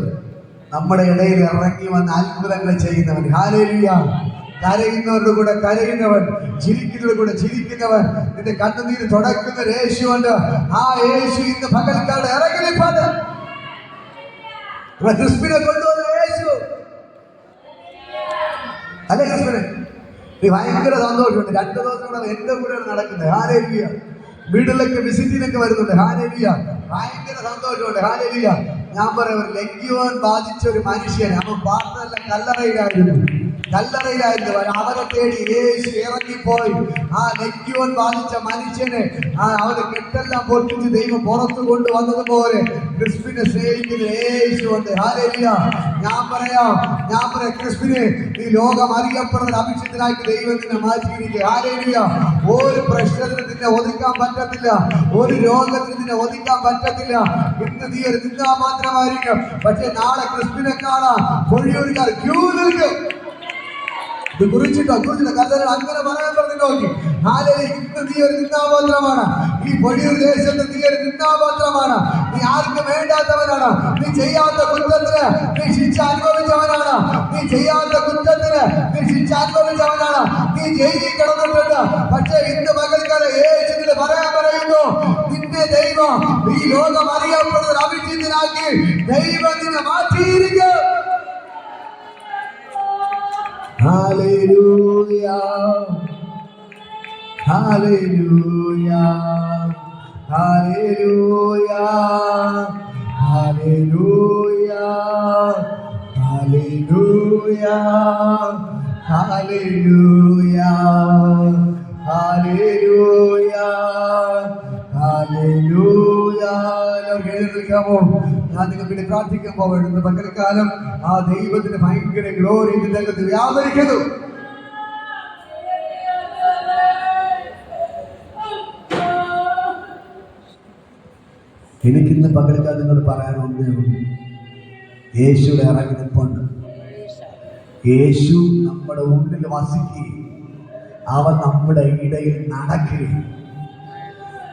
നമ്മുടെ ഇടയിൽ ഇറങ്ങി വന്ന് അത്ഭുതങ്ങൾ ചെയ്യുന്നവൻ. ഹല്ലേലൂയ. കരയുന്നവരുടെ കൂടെ കരയുന്നവൻ, ചിരിക്കുന്നവരുടെ കൂടെ ചിരിക്കുന്നവൻ, നിന്റെ കണ്ണുനീര് തുടക്കുന്ന ഒരു യേശു ഉണ്ട്. ആ യേശു ഇന്ന് പകൽക്കാട് ഇറങ്ങി നിൽപ്പാണ്. ക്രിസ്തുവിനെ കൊണ്ടുവന്ന യേശു അല്ലെ? ക്രിസ്തുവിനെ ഭയങ്കര സന്തോഷമുണ്ട്. 2 ദിവസം കൂടെ എന്റെ കൂടെയാണ് നടക്കുന്നത്. ഹല്ലേലൂയ. വീട്ടിലൊക്കെ വിസിറ്റിനൊക്കെ വരുന്നുണ്ട്. ഹല്ലേലൂയ. ഭയങ്കര സന്തോഷമുണ്ട്. ഹല്ലേലൂയ. ഞാൻ പറയാം, ഒരു ലഗ്യോൻ ബാധിച്ച ഒരു മനുഷ്യൻ, അവൻ പാർത്തല്ല കല്ലറയിലായിരുന്നു. അവരെ തേടി യേശു ഇറങ്ങിപ്പോയി. ആ ലഗ്യോൻ ബാധിച്ച മനുഷ്യനെ അവരെ കെട്ടെല്ലാം പൊട്ടിച്ച് ദൈവം പുറത്തു കൊണ്ടുവന്നതുപോലെ ക്രിസ്തുവിനെ സ്നേഹിക്കുന്ന യേശു ഉണ്ട്. ഹല്ലേലൂയ. ഞാൻ പറയാം ക്രിസ്തുവിനെ ഈ ലോകം അറിയപ്പെടുന്ന അഭിഷേകത്തിനായിട്ട് ദൈവത്തിനെ മാറ്റിയിരിക്കുക. ഹല്ലേലൂയ. ഒരു പ്രശ്നത്തിന് നിന്നെ ഒതുക്കാൻ പറ്റത്തില്ല, ഒരു രോഗത്തിന് നിന്നെ ഒതുക്കാൻ പറ്റത്തില്ല. ഇന്ന് നീ ഒരു നിന്നാ മാത്രമായിരിക്കും, പക്ഷെ നാളെ ക്രിസ്തുവിനെ കാണാൻ പൊഴിയൂരുകാർ ക്യൂ നിൽക്കും. ഇത് കുറിച്ചിട്ടോ കല്ലറ അങ്ങനെ പറയാൻ പറഞ്ഞു നോക്കി. ഇന്ന് നീ ഒരു നിന്നാപാത്രമാണ്. ഈ പൊഴിയൂർ ദേശത്ത് നീ ഒരു നിന്നാപാത്രമാണ്. നീ ആർക്കും വേണ്ടാത്തവനാണ്. നീ ചെയ്യാത്ത കുറ്റത്തിന് നീ ശിക്ഷ അനുഭവിച്ചവനാണ്. നീ ജയിലിൽ കിടന്നിട്ടുണ്ട്. പക്ഷെ ഇന്ന് പകൽക്കാലം യേശുവിനെ പറയാൻ പറയുന്നു, നിന്നെ ദൈവം ഈ ലോകം അറിയപ്പെടുന്ന അഭിഷേകത്തിനാക്കി ദൈവം നിന്നെ മാറ്റിയിരിക്കും. Hallelujah, hallelujah, hallelujah, hallelujah, hallelujah, hallelujah, hallelujah, hallelujah. ഞാൻ നിങ്ങൾക്ക് വേണ്ടി പ്രാർത്ഥിക്കാൻ പോവുകയാണ്. പകൽക്കാലം ആ ദൈവത്തിന്റെ ഭയങ്കര ഗ്ലോറി ഇതിന്റെ അകത്ത് വ്യാപരിക്കുന്നു. എനിക്കിന്ന് പകൽക്കാലം നിങ്ങൾ പറയാനൊന്നേ ഉള്ളൂ, യേശുവിടെ ഇറങ്ങി നിൽപ്പുണ്ട്. യേശു നമ്മുടെ ഉള്ളിൽ വസിക്കുകയും അവൻ നമ്മുടെ ഇടയിൽ നടക്കുകയും,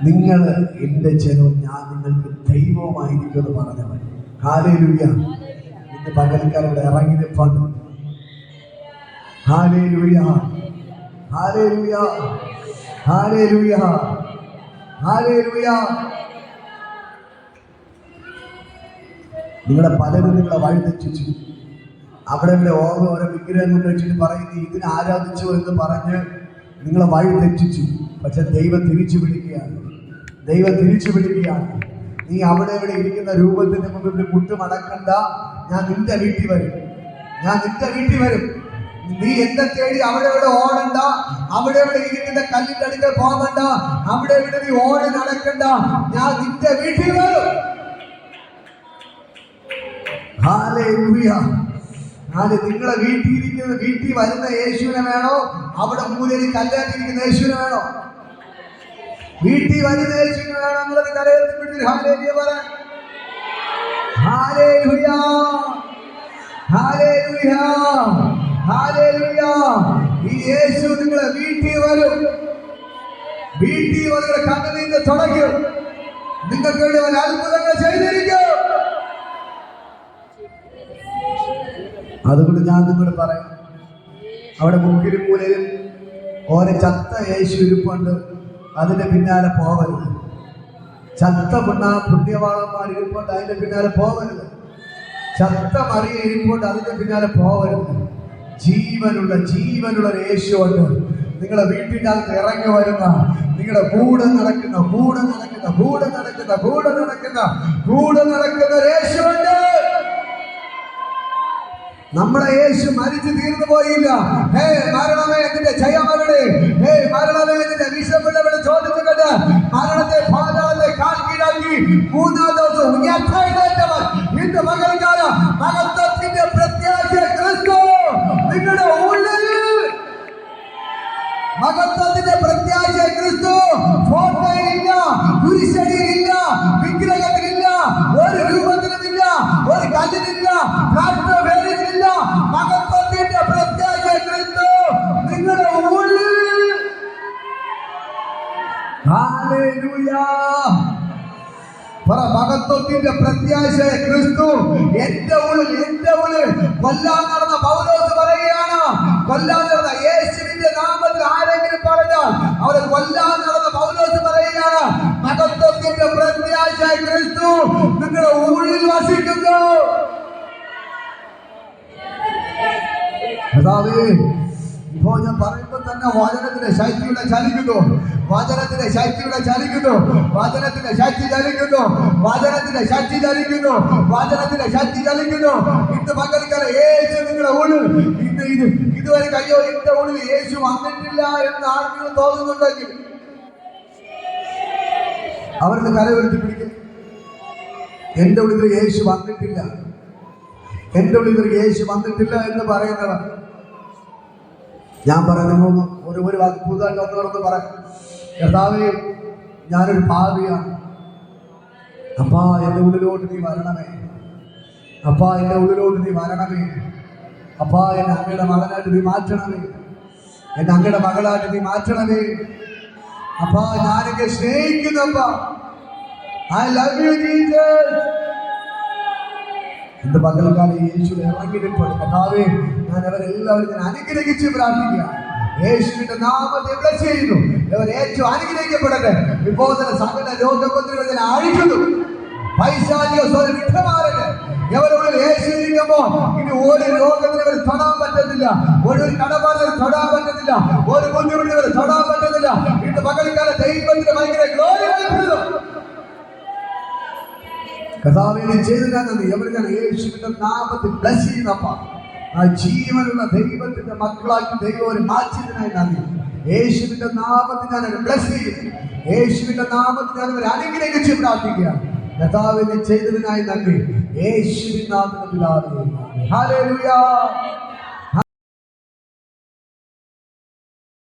നിങ്ങൾ എൻ്റെ ജനവും ഞാൻ നിങ്ങൾക്ക് ദൈവവുമായിരിക്കുമെന്ന് പറഞ്ഞവൻ. ഹല്ലേലൂയ. ഇന്ന് പകൽക്കാലം ഇവിടെ ഇറങ്ങി നിൽപ്പുണ്ട്. Hallelujah, hallelujah, hallelujah, hallelujah. പലരും നിങ്ങളെ വഴിതെറ്റിച്ചു. അവിടെ ഇവിടെ ഓരോ വിഗ്രഹം കൊണ്ട് വെച്ചിട്ട് പറയുന്നത് ഇതിനെ ആരാധിച്ചു എന്ന് പറഞ്ഞ് നിങ്ങളെ വഴി തെറ്റിച്ചു. പക്ഷെ ദൈവം തിരിച്ചു പിടിക്കുകയാണ്. നീ അവിടെ ഇവിടെ ഇരിക്കുന്ന രൂപത്തിന് മുമ്പിൽ മുട്ടുമടക്കണ്ട. ഞാൻ നിന്റെ വീട്ടിൽ വരും. നീ എന്നെ തേടി അവിടെ ഇവിടെ ഓടണ്ട. അവിടെ ഇവിടെ ഇരിക്കുന്ന കല്ലിന്റെ അടുക്കൽ പോകണ്ട. അവിടെ ഇവിടെ നീ ഓടി നടക്കണ്ട. ഞാൻ നിന്റെ വീട്ടിൽ വരും. ഹല്ലേലൂയ. നിങ്ങളെ വീട്ടിൽ വരുന്ന യേശുവിനെ വേണോ? അവിടെ മൂലയിൽ കല്ലേറ്റിരിക്കുന്ന യേശുവിനെ വേണോ? വീട്ടിൽ വരുന്ന യേശുവിനെ വേണോ? എന്നുള്ളത് കരയത്തിൽ പിടിച്ച് ഹല്ലേലൂയ പറ. Hallelujah, hallelujah, hallelujah. ഈ യേശു നിങ്ങളെ വീട്ടിൽ വരും. വീട്ടിൽ വന്ന് കണ്ണുനീര് തുടയ്ക്കും. നിങ്ങൾക്ക് വേണ്ടി അവൻ അത്ഭുതങ്ങൾ ചെയ്തിരിക്കും. അതുകൊണ്ട് ഞാൻ നിങ്ങളോട് പറയാം, അവിടെ മുക്കിലും മൂലയിലും ഓരോ ചത്ത യേശു ഇരിപ്പുണ്ട്, അതിന്റെ പിന്നാലെ പോവരുത്. ചത്ത പുണ്യവാളന്മാർ ഇരിപ്പുണ്ട്, അതിന്റെ പിന്നാലെ പോവരുത്. ചത്ത മറിയ ഇരിപ്പുണ്ട്, അതിന്റെ പിന്നാലെ പോവരുത്. ജീവനുള്ള ഒരു യേശു ഉണ്ട്. നിങ്ങളുടെ വീട്ടിൻ്റെ അകത്ത് ഇറങ്ങി വരുന്ന, നിങ്ങളുടെ കൂടെ നടക്കുന്ന ഒരു യേശുണ്ട്. നമ്മുടെ യേശു മരിച്ചു തീർന്നു പോയില്ല. ഹേ മരണമേ നിന്റെ ജയമരുടെ, ഹേ മരണമേ നിന്റെ വിഷമുള്ളവരുടെ ചോദിച്ചുകൊണ്ട് മരണത്തെ പാതാളത്തെ കാൽ കീഴാക്കി മൂന്നാം ദിവസം ഉയർത്തെഴുന്നേറ്റവൻ ഇന്ന് പകൽക്കാലം മഹത്വത്തിന്റെ പ്രത്യാശ ക്രിസ്തു നിങ്ങളുടെ ഉള്ളിൽ. മഹത്വത്തിന്റെ പ്രത്യാശ ക്രിസ്തു. ഫോട്ടോയിലില്ല, കുരിശടിയിലില്ല, വിഗ്രഹത്തിലില്ല, ഒരു രൂപത്തിലുമില്ല, ഒരു കല്ലിലില്ല, രാഷ്ട്രവേദിയിലില്ല. മഹത്വത്തിന്റെ പ്രത്യാശ ക്രിസ്തു നിങ്ങളുടെ ഉള്ളിൽ. ഹല്ലേലൂയ. മഹത്വത്തിന്റെ പ്രത്യാശ ക്രിസ്തു എന്റെ ഉള്ളിൽ. കൊല്ലാൻ നടന്ന പൗലോസ് പറയുകയാണ്, കൊല്ലാൻ നടന്ന യേശുവിന്റെ നാമത്തിൽ ആരെങ്കിലും പറഞ്ഞാൽ അവരെ കൊല്ലാൻ നടന്ന പൗലോസ് പറയുകയാണ്, മഹത്വത്തിന്റെ പ്രത്യാശ ക്രിസ്തു നിങ്ങളുടെ ഉള്ളിൽ വസിക്കുന്നു. ഇപ്പോ ഞാൻ പറയുമ്പോൾ തന്നെ വചനത്തിന്റെ ശക്തിയുടെ ചലിക്കുന്നു. ഇന്ന് പകൽക്കാലം യേശു നിങ്ങളുടെ ഉള്ളിൽ. ഇതുവരെ കയ്യോ എന്റെ ഉള്ളിൽ യേശു വന്നിട്ടില്ല എന്ന് ആർക്കെങ്കിലും തോന്നുന്നുണ്ടെങ്കിൽ അവരുടെ കരവരുത്തി പിടിക്കും. എന്റെ ഉള്ളിൽ യേശു വന്നിട്ടില്ല എന്ന് പറയുന്നവർ, ഞാൻ പറയുന്നത് ഒരു വാക്ക് പുതുതായിട്ട് ഒന്നോർന്ന് പറയാം. കർത്താവേ, ഞാനൊരു പാപിയാണ്. അപ്പാ എൻ്റെ ഉള്ളിലോട്ട് നീ വരണമേ. അപ്പാ എന്നെ അങ്ങയുടെ മകനായിട്ട് നീ മാറ്റണമേ. എന്നെ അങ്ങയുടെ മകളായിട്ട് നീ മാറ്റണമേ. അപ്പാ ഞാനൊക്കെ സ്നേഹിക്കുന്നപ്പാ. I love you Jesus. ഇന്ന് പകൽക്കാലം യേശു ഇറങ്ങിയിട്ടുണ്ട്. കർത്താവേ, ഞാൻ അവരെല്ലാവരും അനുഗ്രഹിച്ച് പ്രാർത്ഥിക്കുക. യേശുവിന്റെ നാമത്തെ ബ്ലസ് ചെയ്യുന്നു. ഇവർ ഏറ്റവും അനുഗ്രഹിക്കപ്പെടട്ടെ. ഇപ്പോൾ തന്നെ സകല രോഗപത്രികൾ അഴിക്കുന്നു. പൈശാചിക സ്വരം വിട്ടുമാറട്ടെ. എവരോട് യേശു ഇരിക്കുമ്പോൾ ഇനി ഒരു രോഗത്തിന് ഇവർ തൊടാൻ പറ്റത്തില്ല, ഒരു കടബാധകൾ തൊടാൻ പറ്റത്തില്ല, ഒരു ബുദ്ധിമുട്ട് ഇവർ തൊടാൻ പറ്റത്തില്ല. ഇന്ന് പകൽക്കാലം ദൈവത്തിന് ഭയങ്കര ഗ്ലോറി നൽകുന്നു. കർത്താവിനെ ചെയ്തതാണ് എവരെയാണ് യേശുവിന്റെ നാമത്തിൽ ബ്ലസ് ചെയ്യുന്നപ്പ. ആ ജീവനുള്ള ദൈവത്തിന്റെ മക്കളാക്കി ദൈവം ഒരു മാറ്റിയതിനായി നന്ദി. യേശുവിന്റെ നാമത്തിൽ ഞാൻ ബ്ലസ് ചെയ്യും. യേശുവിന്റെ നാമത്തിൽ ഞാൻ അവരെ അനുഗ്രഹിച്ച് പ്രാർത്ഥിക്കുക. കർത്താവിനെ ചെയ്തതിനായി നന്ദി. യേശുവിൻ നാമത്തിൽ ഹല്ലേലൂയ.